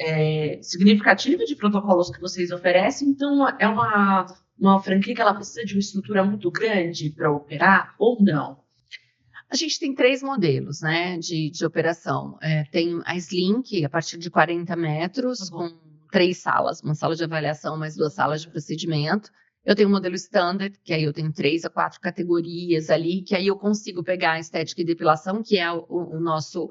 significativa de protocolos que vocês oferecem, então é uma franquia que ela precisa de uma estrutura muito grande para operar ou não? A gente tem 3 modelos, né, de operação. Tem a Slim, que a partir de 40 metros, com 3 salas, uma sala de avaliação, mais 2 salas de procedimento. Eu tenho o modelo Standard, que aí eu tenho 3 a 4 categorias ali, que aí eu consigo pegar a estética e depilação, que é o nosso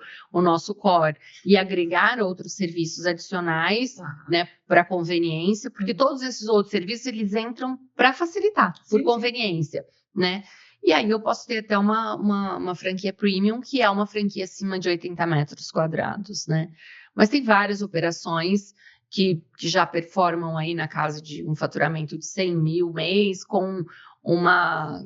core, e agregar outros serviços adicionais, né, para conveniência, porque todos esses outros serviços, eles entram para facilitar, por conveniência, né? E aí eu posso ter até uma franquia premium, que é uma franquia acima de 80 metros quadrados, né? Mas tem várias operações que já performam aí na casa de um faturamento de 100 mil mês, com uma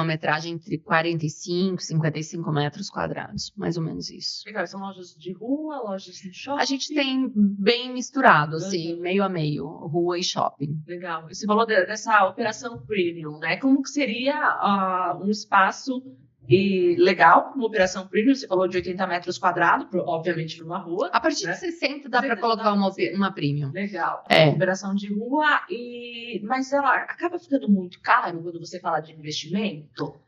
metragem entre 45 e 55 metros quadrados, mais ou menos isso. Legal, são lojas de rua, lojas de shopping? A gente tem bem misturado, assim, meio a meio, rua e shopping. Legal. Você falou dessa operação premium, né? Como que seria um espaço legal, uma operação premium? Você falou de 80 metros quadrados, obviamente numa rua. A partir de 60 dá para colocar uma premium. Legal. Operação de rua, mas ela acaba ficando muito caro quando você fala de investimento?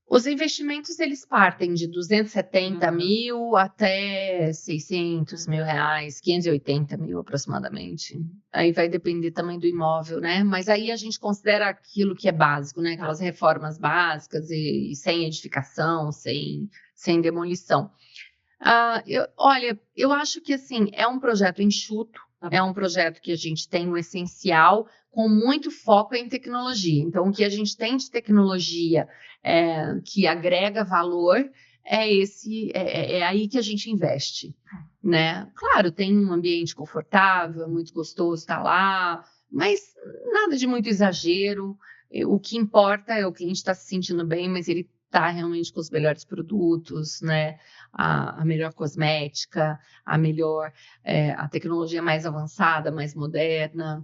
Os investimentos, eles partem de 270 mil até 600 mil reais, 580 mil aproximadamente. Aí vai depender também do imóvel, né? Mas aí a gente considera aquilo que é básico, né? Aquelas reformas básicas e sem edificação, sem demolição. Eu acho que, assim, é um projeto enxuto, é um projeto que a gente tem o essencial, com muito foco em tecnologia. Então, o que a gente tem de tecnologia que agrega valor é aí que a gente investe, né? Claro, tem um ambiente confortável, é muito gostoso estar lá, mas nada de muito exagero. O que importa é o cliente estar se sentindo bem, mas ele está realmente com os melhores produtos, né? A melhor cosmética, a tecnologia mais avançada, mais moderna,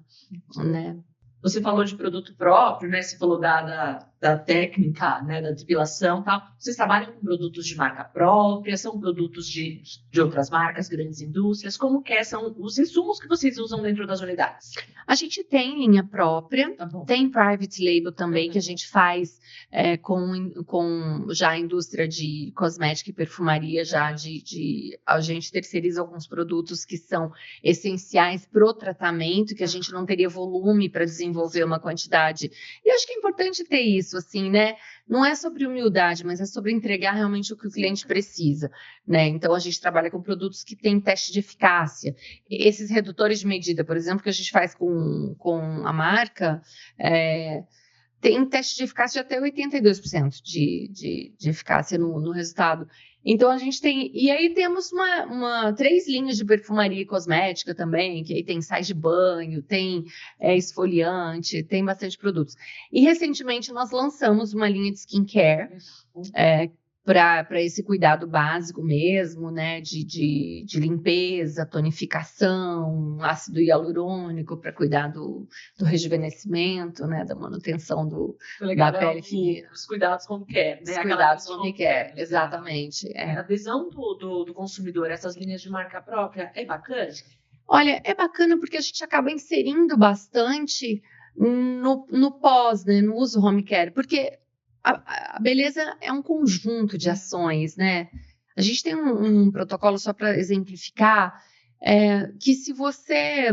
né? Você falou de produto próprio, né? Você falou da técnica, né? Da depilação e tal. Vocês trabalham com produtos de marca própria? São produtos de outras marcas, grandes indústrias? Como que são os insumos que vocês usam dentro das unidades? A gente tem linha própria, tem private label também, que a gente faz com já a indústria de cosmética e perfumaria, a gente terceiriza alguns produtos que são essenciais para o tratamento, que a gente não teria volume para desenvolver uma quantidade. E acho que é importante ter isso, assim, né? Não é sobre humildade, mas é sobre entregar realmente o que o cliente precisa, né? Então, a gente trabalha com produtos que têm teste de eficácia. Esses redutores de medida, por exemplo, que a gente faz com a marca, tem teste de eficácia de até 82% de eficácia no resultado. Então, a gente tem... E aí, temos 3 linhas de perfumaria e cosmética também, que aí tem sais de banho, tem esfoliante, tem bastante produtos. E, recentemente, nós lançamos uma linha de skincare, para esse cuidado básico mesmo, né, de limpeza, tonificação, ácido hialurônico para cuidar do rejuvenescimento, né, da manutenção da pele. Os cuidados home care, né? Os cuidados home care, exatamente. A adesão do consumidor a essas linhas de marca própria é bacana? Olha, é bacana porque a gente acaba inserindo bastante no pós, né, no uso home care, porque a beleza é um conjunto de ações, né? A gente tem um protocolo, só para exemplificar, que se você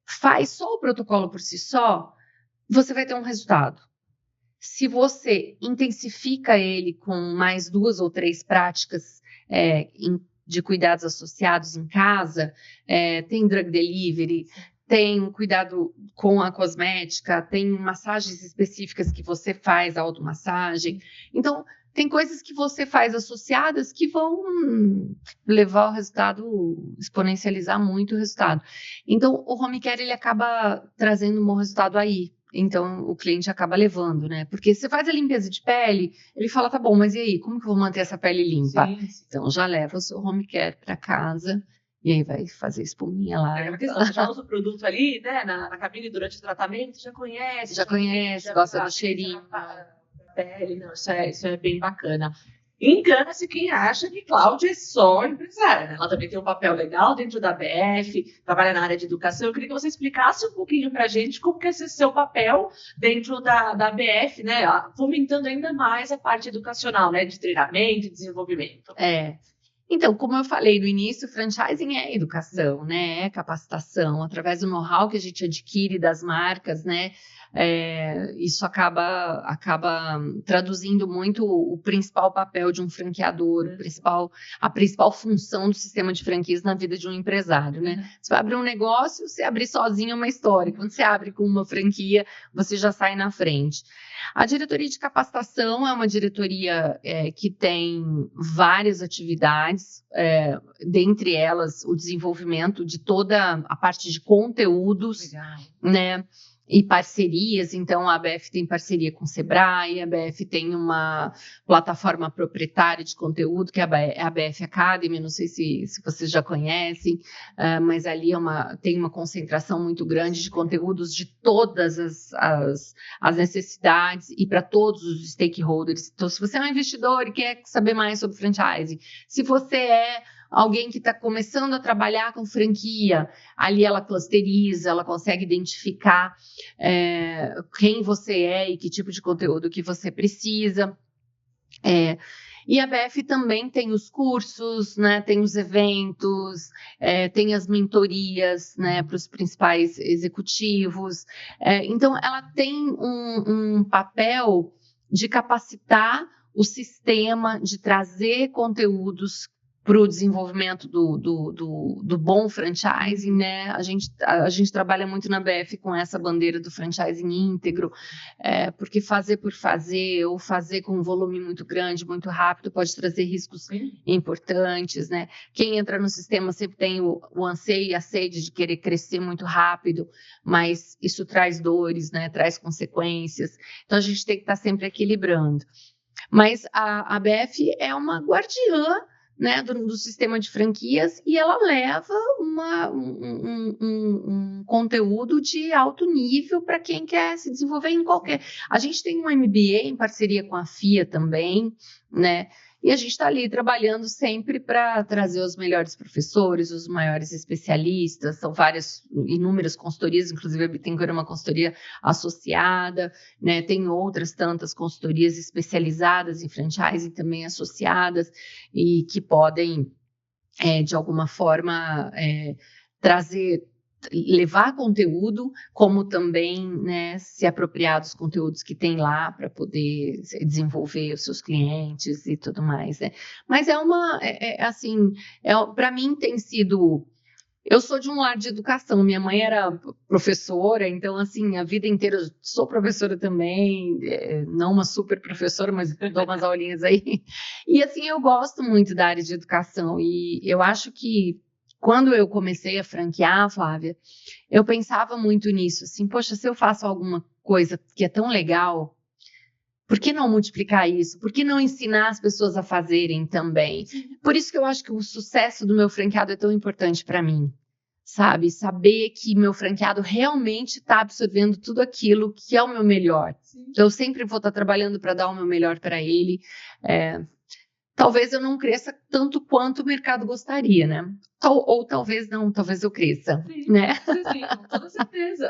faz só o protocolo por si só, você vai ter um resultado. Se você intensifica ele com mais 2 ou 3 práticas de cuidados associados em casa, tem drug delivery, tem cuidado com a cosmética, tem massagens específicas que você faz, automassagem. Então, tem coisas que você faz associadas que vão levar o resultado, exponencializar muito o resultado. Então, o home care, ele acaba trazendo um bom resultado aí. Então, o cliente acaba levando, né? Porque você faz a limpeza de pele, ele fala, tá bom, mas e aí? Como que eu vou manter essa pele limpa? Sim. Então, já leva o seu home care para casa. E aí vai fazer espuminha lá. Porque você já usa o produto ali, né, na cabine durante o tratamento, já conhece. Gosta do cheirinho. Pele, não, isso é bem bacana. Engana-se quem acha que Cláudia é só empresária, né? Ela também tem um papel legal dentro da ABF, trabalha na área de educação. Eu queria que você explicasse um pouquinho pra gente como que é esse seu papel dentro da ABF, né? Fomentando ainda mais a parte educacional, né? De treinamento e desenvolvimento. Então, como eu falei no início, franchising é educação, né? É capacitação, através do know-how que a gente adquire das marcas, né? Isso acaba traduzindo muito o principal papel de um franqueador, a principal função do sistema de franquias na vida de um empresário, né? Você vai abrir um negócio, você abrir sozinho é uma história. Quando você abre com uma franquia, você já sai na frente. A diretoria de capacitação é uma diretoria que tem várias atividades, dentre elas o desenvolvimento de toda a parte de conteúdos, né? E parcerias. Então a ABF tem parceria com o Sebrae, a ABF tem uma plataforma proprietária de conteúdo, que é a ABF Academy, não sei se vocês já conhecem, mas ali tem uma concentração muito grande de conteúdos de todas as necessidades e para todos os stakeholders. Então, se você é um investidor e quer saber mais sobre franchising, se você é alguém que está começando a trabalhar com franquia, ali ela clusteriza, ela consegue identificar quem você é e que tipo de conteúdo que você precisa. E a BF também tem os cursos, né, tem os eventos, tem as mentorias, né, para os principais executivos. Então, ela tem um papel de capacitar o sistema, de trazer conteúdos para o desenvolvimento do bom franchising, né? A gente trabalha muito na BF com essa bandeira do franchising íntegro, porque fazer por fazer ou fazer com um volume muito grande, muito rápido, pode trazer riscos importantes, né? Quem entra no sistema sempre tem o anseio e a sede de querer crescer muito rápido, mas isso traz dores, né? Traz consequências. Então, a gente tem que estar sempre equilibrando. Mas a BF é uma guardiã, né, do sistema de franquias, e ela leva um conteúdo de alto nível para quem quer se desenvolver em qualquer... A gente tem um MBA em parceria com a FIA também, né, e a gente está ali trabalhando sempre para trazer os melhores professores, os maiores especialistas. São inúmeras consultorias, inclusive a Bittencourt é uma consultoria associada, né? Tem outras tantas consultorias especializadas em franchising também associadas e que podem, de alguma forma, levar conteúdo, como também, né, se apropriar dos conteúdos que tem lá para poder desenvolver os seus clientes e tudo mais, né? Mas assim, para mim tem sido Eu sou de um lar de educação, minha mãe era professora, então, assim, a vida inteira eu sou professora também, não uma super professora, mas dou umas aulinhas aí. E, assim, eu gosto muito da área de educação e eu acho que quando eu comecei a franquear, Flávia, eu pensava muito nisso, assim, poxa, se eu faço alguma coisa que é tão legal, por que não multiplicar isso? Por que não ensinar as pessoas a fazerem também? Por isso que eu acho que o sucesso do meu franqueado é tão importante para mim, sabe? Saber que meu franqueado realmente está absorvendo tudo aquilo que é o meu melhor. Então, eu sempre vou estar trabalhando para dar o meu melhor para ele. Talvez eu não cresça tanto quanto o mercado gostaria, né? Ou talvez não, talvez eu cresça, Sim, né? sim, com toda certeza.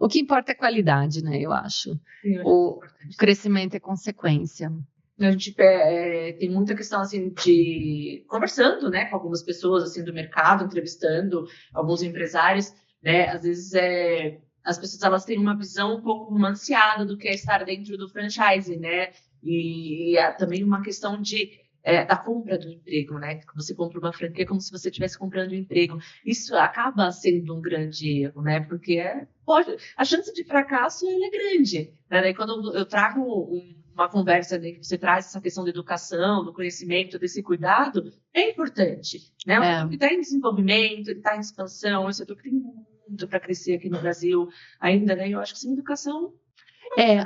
O que importa é a qualidade, né? Eu acho. Sim, eu acho O importante. crescimento é consequência. A gente tem muita questão assim de conversando, né, com algumas pessoas assim do mercado, entrevistando alguns empresários, né? Às vezes as pessoas elas têm uma visão um pouco romanceada do que é estar dentro do franchise, né? E há também uma questão da compra do emprego, né? Você compra uma franquia como se você estivesse comprando um emprego. Isso acaba sendo um grande erro, né? Porque a chance de fracasso ela é grande, né? Daí quando eu trago uma conversa que você traz essa questão da educação, do conhecimento, desse cuidado, é importante, né? O setor que está em desenvolvimento, ele está em expansão, é um setor que tem muito para crescer aqui no Brasil ainda, né? Eu acho que sem educação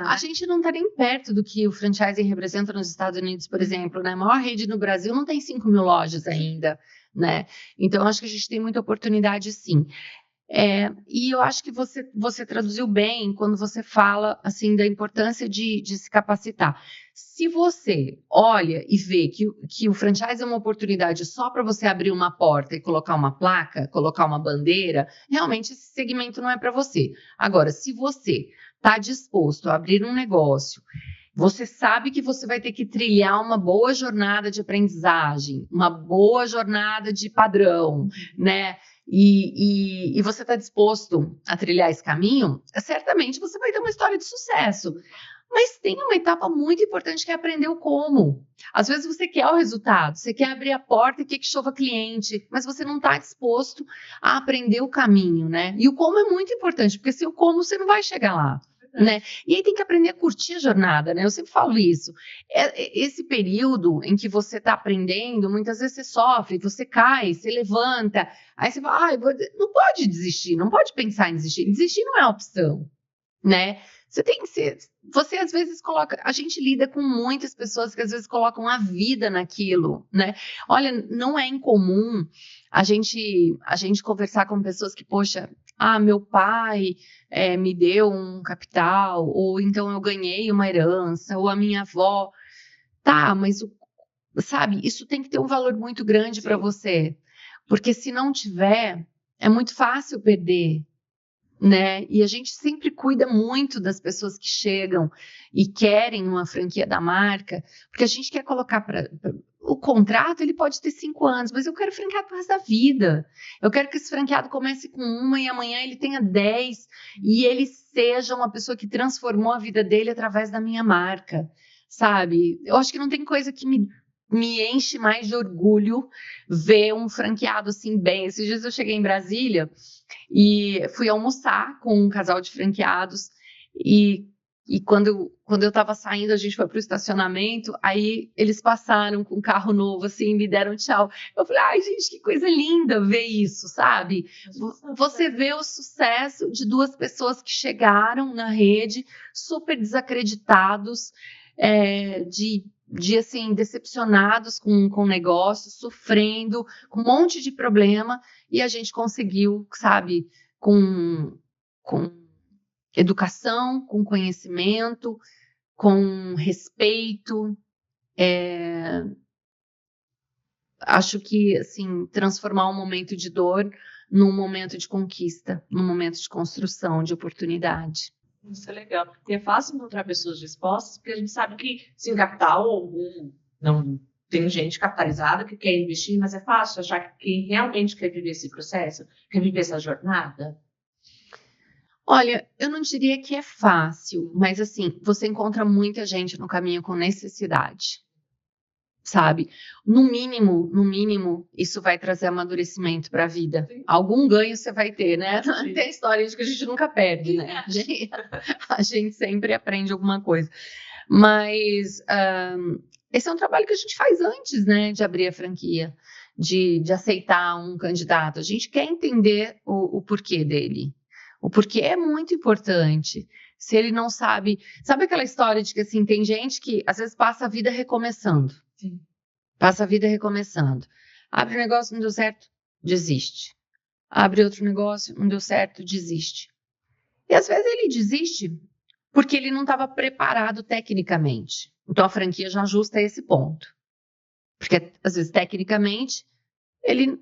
a gente não está nem perto do que o franchising representa nos Estados Unidos, por exemplo, né? A maior rede no Brasil não tem 5 mil lojas ainda, né? Então, acho que a gente tem muita oportunidade, sim. E eu acho que você traduziu bem quando você fala assim da importância de se capacitar. Se você olha e vê que o franchise é uma oportunidade só para você abrir uma porta e colocar uma placa, colocar uma bandeira, realmente esse segmento não é para você. Agora, se você está disposto a abrir um negócio, você sabe que você vai ter que trilhar uma boa jornada de aprendizagem, uma boa jornada de padrão, né? E você está disposto a trilhar esse caminho, certamente você vai ter uma história de sucesso. Mas tem uma etapa muito importante que é aprender o como. Às vezes você quer o resultado, você quer abrir a porta e quer que chova cliente, mas você não está disposto a aprender o caminho, né? E o como é muito importante, porque sem o como você não vai chegar lá. Né? E aí tem que aprender a curtir a jornada, né? Eu sempre falo isso. Esse período em que você está aprendendo, muitas vezes você sofre, você cai, você levanta, aí você fala, não pode desistir, não pode pensar em desistir. Desistir não é opção, né? Você tem que ser. Você às vezes coloca. A gente lida com muitas pessoas que às vezes colocam a vida naquilo, né? Olha, não é incomum a gente conversar com pessoas que, poxa, meu pai me deu um capital, ou então eu ganhei uma herança, ou a minha avó. Tá, mas sabe, isso tem que ter um valor muito grande para você, porque se não tiver, é muito fácil perder, né? E a gente sempre cuida muito das pessoas que chegam e querem uma franquia da marca, porque a gente quer colocar o contrato, ele pode ter 5 anos, mas eu quero franqueado pro resto da vida. Eu quero que esse franqueado comece com uma e amanhã ele tenha 10 e ele seja uma pessoa que transformou a vida dele através da minha marca, sabe? Eu acho que não tem coisa que me enche mais de orgulho ver um franqueado assim bem. Esses dias eu cheguei em Brasília e fui almoçar com um casal de franqueados e quando eu estava saindo, a gente foi para o estacionamento, aí eles passaram com um carro novo, assim, me deram tchau. Eu falei, ai, gente, que coisa linda ver isso, sabe? Você vê o sucesso de 2 pessoas que chegaram na rede, super desacreditados, assim, decepcionados com o negócio, sofrendo, com um monte de problema, e a gente conseguiu, sabe, com educação, com conhecimento, com respeito. Acho que, assim, transformar um momento de dor num momento de conquista, num momento de construção, de oportunidade. Isso é legal. E é fácil encontrar pessoas dispostas, porque a gente sabe que sem capital algum, não tem gente capitalizada que quer investir, mas é fácil achar que quem realmente quer viver esse processo, quer viver essa jornada. Olha, eu não diria que é fácil, mas assim, você encontra muita gente no caminho com necessidade. sabe? No mínimo, isso vai trazer amadurecimento para a vida. Sim. Algum ganho você vai ter, né? Sim. Tem a história de que a gente nunca perde, né? A gente sempre aprende alguma coisa. Mas esse é um trabalho que a gente faz antes, né, de abrir a franquia, de aceitar um candidato. A gente quer entender o porquê dele. O porquê é muito importante. Se ele não sabe... Sabe aquela história de que, assim, tem gente que, às vezes, passa a vida recomeçando. Sim. Passa a vida recomeçando. Abre um negócio, não deu certo, desiste. Abre outro negócio, não deu certo, desiste. E, às vezes, ele desiste porque ele não estava preparado tecnicamente. Então, a franquia já ajusta esse ponto. Porque, às vezes, tecnicamente, ele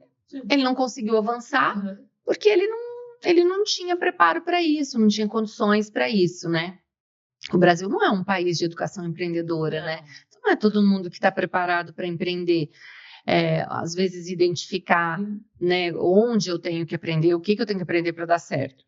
não conseguiu avançar, porque ele não tinha preparo para isso, não tinha condições para isso, né? O Brasil não é um país de educação empreendedora, né? Então, não é todo mundo que está preparado para empreender. Às vezes, identificar, né, onde eu tenho que aprender, o que eu tenho que aprender para dar certo.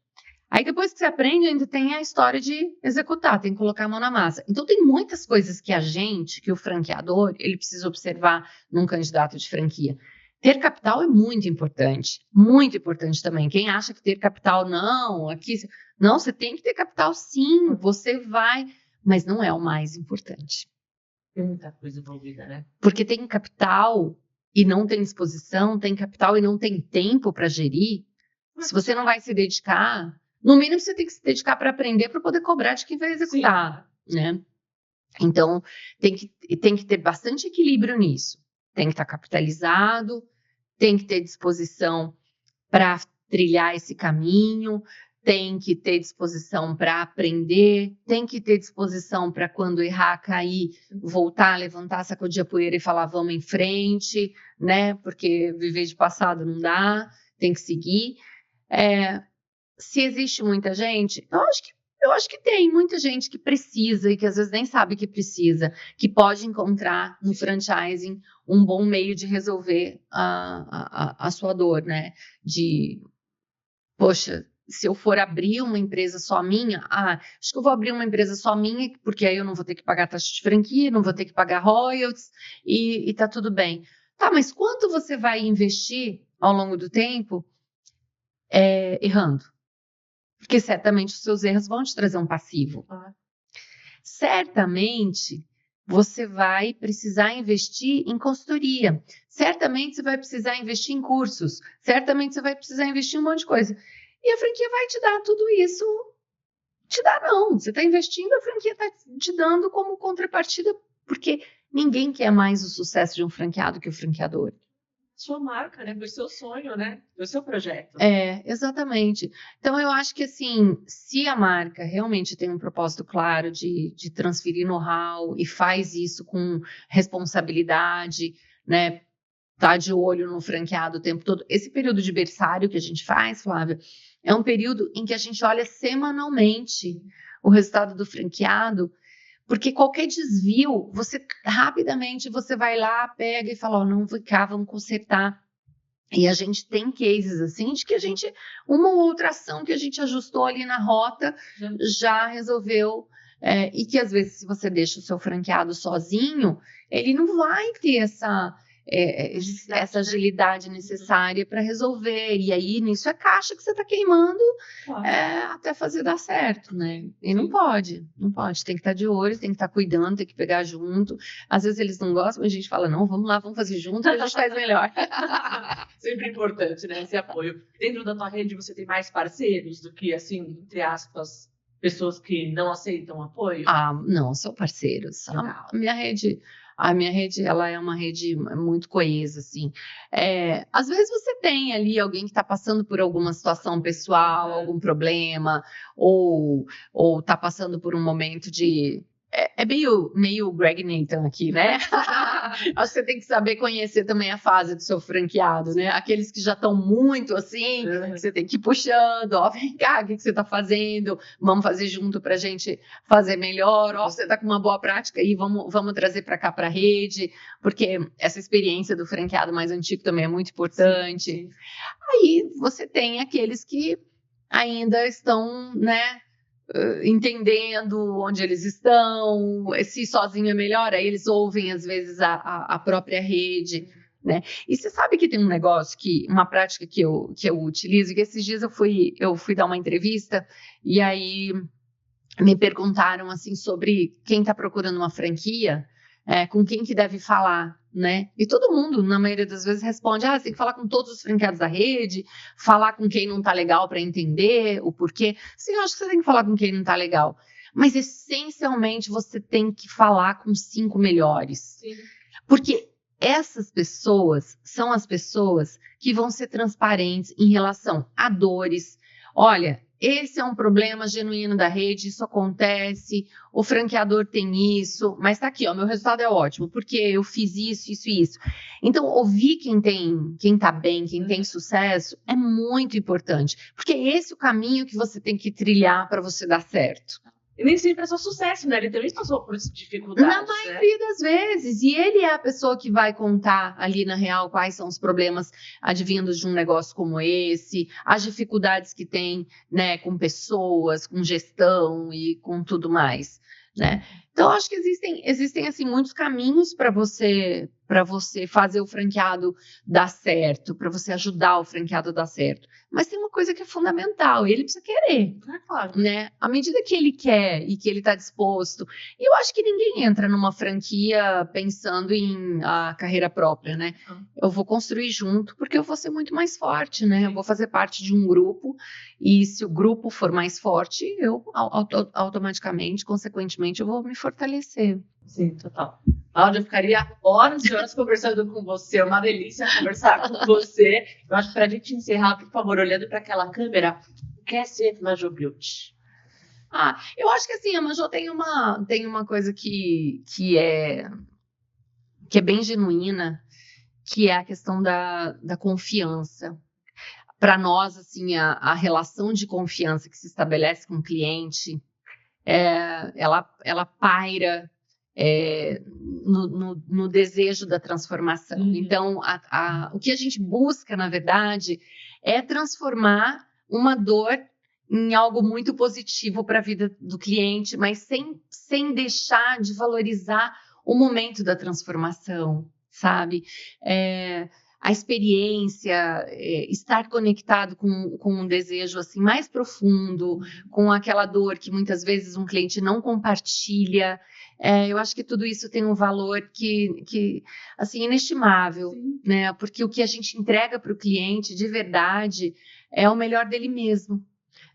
Aí, depois que você aprende, ainda tem a história de executar, tem que colocar a mão na massa. Então, tem muitas coisas que o franqueador, ele precisa observar num candidato de franquia. Ter capital é muito importante também. Quem acha que ter capital, não, você tem que ter capital, sim, você vai, mas não é o mais importante. Tem muita coisa envolvida, né? Porque tem capital e não tem disposição, tem capital e não tem tempo para gerir. Se você não vai se dedicar, no mínimo você tem que se dedicar para aprender para poder cobrar de quem vai executar, né? Então, tem que ter bastante equilíbrio nisso. Tem que estar capitalizado, tem que ter disposição para trilhar esse caminho, tem que ter disposição para aprender, tem que ter disposição para quando errar, cair, voltar, levantar, sacudir a poeira e falar vamos em frente, né? Porque viver de passado não dá, tem que seguir. Se existe muita gente, eu acho que tem muita gente que precisa e que às vezes nem sabe que precisa, que pode encontrar no franchising um bom meio de resolver a sua dor, né? Poxa, se eu for abrir uma empresa só minha, acho que eu vou abrir uma empresa só minha, porque aí eu não vou ter que pagar taxa de franquia, não vou ter que pagar royalties e tá tudo bem. Tá, mas quanto você vai investir ao longo do tempo errando? Porque certamente os seus erros vão te trazer um passivo. Certamente você vai precisar investir em consultoria. Certamente você vai precisar investir em cursos. Certamente você vai precisar investir em um monte de coisa. E a franquia vai te dar tudo isso. Te dá não. Você está investindo, a franquia está te dando como contrapartida, porque ninguém quer mais o sucesso de um franqueado que o franqueador. Sua marca, né? Foi seu sonho, né? Foi seu projeto. Exatamente. Então, eu acho que, assim, se a marca realmente tem um propósito claro de transferir know-how e faz isso com responsabilidade, né? Tá de olho no franqueado o tempo todo. Esse período de berçário que a gente faz, Flávia, é um período em que a gente olha semanalmente o resultado do franqueado, porque qualquer desvio, rapidamente você vai lá, pega e fala, não, vem cá, vamos consertar. E a gente tem cases assim, de que uma ou outra ação que a gente ajustou ali na rota, já resolveu, e que às vezes se você deixa o seu franqueado sozinho, ele não vai ter essa agilidade necessária para resolver, e aí nisso é caixa que você está queimando, até fazer dar certo, né? E não pode, tem que estar de olho, tem que estar cuidando, tem que pegar junto. Às vezes eles não gostam, mas a gente fala, não, vamos lá, vamos fazer junto, que a gente faz melhor. Sempre importante, né, esse apoio. Dentro da tua rede você tem mais parceiros do que, assim, entre aspas, pessoas que não aceitam apoio? Não, são parceiros. A minha rede, ela é uma rede muito coesa, assim. Às vezes você tem ali alguém que está passando por alguma situação pessoal, algum problema, ou está passando por um momento de... meio Greg Nathan aqui, né? Acho que você tem que saber conhecer também a fase do seu franqueado, né? Aqueles que já estão muito assim, que você tem que ir puxando, vem cá, o que você está fazendo? Vamos fazer junto para a gente fazer melhor. Você está com uma boa prática aí, vamos trazer para cá para a rede, porque essa experiência do franqueado mais antigo também é muito importante. Sim. Aí você tem aqueles que ainda estão, né? entendendo onde eles estão, se sozinho é melhor, aí eles ouvem às vezes a própria rede, né? E você sabe que tem um negócio, uma prática que eu utilizo, que esses dias eu fui dar uma entrevista e aí me perguntaram assim sobre quem está procurando uma franquia, com quem que deve falar, né? E todo mundo, na maioria das vezes, responde: você tem que falar com todos os franqueados da rede, falar com quem não tá legal para entender o porquê. Sim, eu acho que você tem que falar com quem não tá legal. Mas, essencialmente, você tem que falar com 5 melhores. Sim. Porque essas pessoas são as pessoas que vão ser transparentes em relação a dores. Olha, esse é um problema genuíno da rede, isso acontece, o franqueador tem isso, mas tá aqui, meu resultado é ótimo, porque eu fiz isso e isso. Então, ouvir quem tá bem, quem tem sucesso, é muito importante, porque esse é o caminho que você tem que trilhar para você dar certo. E nem sempre é só sucesso, né? Ele também passou por dificuldades. Na maioria das vezes. E ele é a pessoa que vai contar ali na real quais são os problemas advindos de um negócio como esse, as dificuldades que tem, né, com pessoas, com gestão e com tudo mais, né? Então, acho que existem assim, muitos caminhos para você fazer o franqueado dar certo, para você ajudar o franqueado a dar certo. Mas tem uma coisa que é fundamental, ele precisa querer, claro, né? À medida que ele quer e que ele está disposto. E eu acho que ninguém entra numa franquia pensando em a carreira própria, né? Eu vou construir junto, porque eu vou ser muito mais forte, né? Eu vou fazer parte de um grupo, e se o grupo for mais forte, eu automaticamente, consequentemente, eu vou me fortalecer. Sim, total. Cláudia, eu ficaria horas e horas conversando com você. É uma delícia conversar com você. Eu acho que para a gente encerrar, por favor, olhando para aquela câmera, o que é ser Major Beauty? Eu acho que assim, a Major tem uma coisa que é bem genuína, que é a questão da confiança. Para nós, assim, a relação de confiança que se estabelece com o cliente, ela paira no desejo da transformação. Então, o que a gente busca, na verdade, é transformar uma dor em algo muito positivo para a vida do cliente, mas sem deixar de valorizar o momento da transformação, sabe? A experiência, estar conectado com um desejo assim, mais profundo, com aquela dor que muitas vezes um cliente não compartilha. Eu acho que tudo isso tem um valor que assim, inestimável, né? Porque o que a gente entrega para o cliente, de verdade, é o melhor dele mesmo,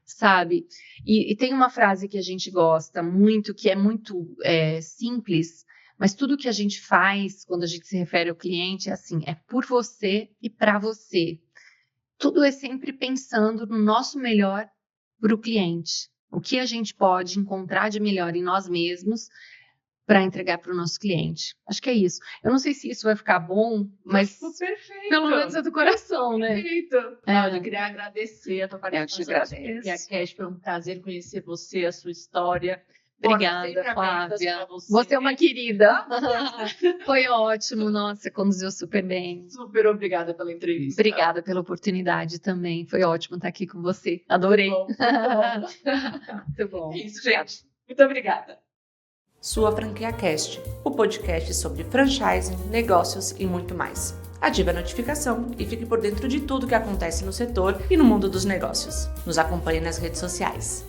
sabe? E tem uma frase que a gente gosta muito, que é muito simples, mas tudo que a gente faz, quando a gente se refere ao cliente, é assim, é por você e para você. Tudo é sempre pensando no nosso melhor para o cliente. O que a gente pode encontrar de melhor em nós mesmos para entregar para o nosso cliente. Acho que é isso. Eu não sei se isso vai ficar bom, mas perfeito. Pelo menos é do coração, né? Perfeito. Eu queria agradecer a tua participação. Eu te agradeço. Cash, foi um prazer conhecer você, a sua história. Obrigada, Flávia. Você é uma querida. Foi ótimo, nossa, conduziu super bem. Super obrigada pela entrevista. Obrigada pela oportunidade também. Foi ótimo estar aqui com você. Adorei. Muito bom. É isso, gente. Muito obrigada. Sua Franquia Cast, o podcast sobre franchising, negócios e muito mais. Ative a notificação e fique por dentro de tudo que acontece no setor e no mundo dos negócios. Nos acompanhe nas redes sociais.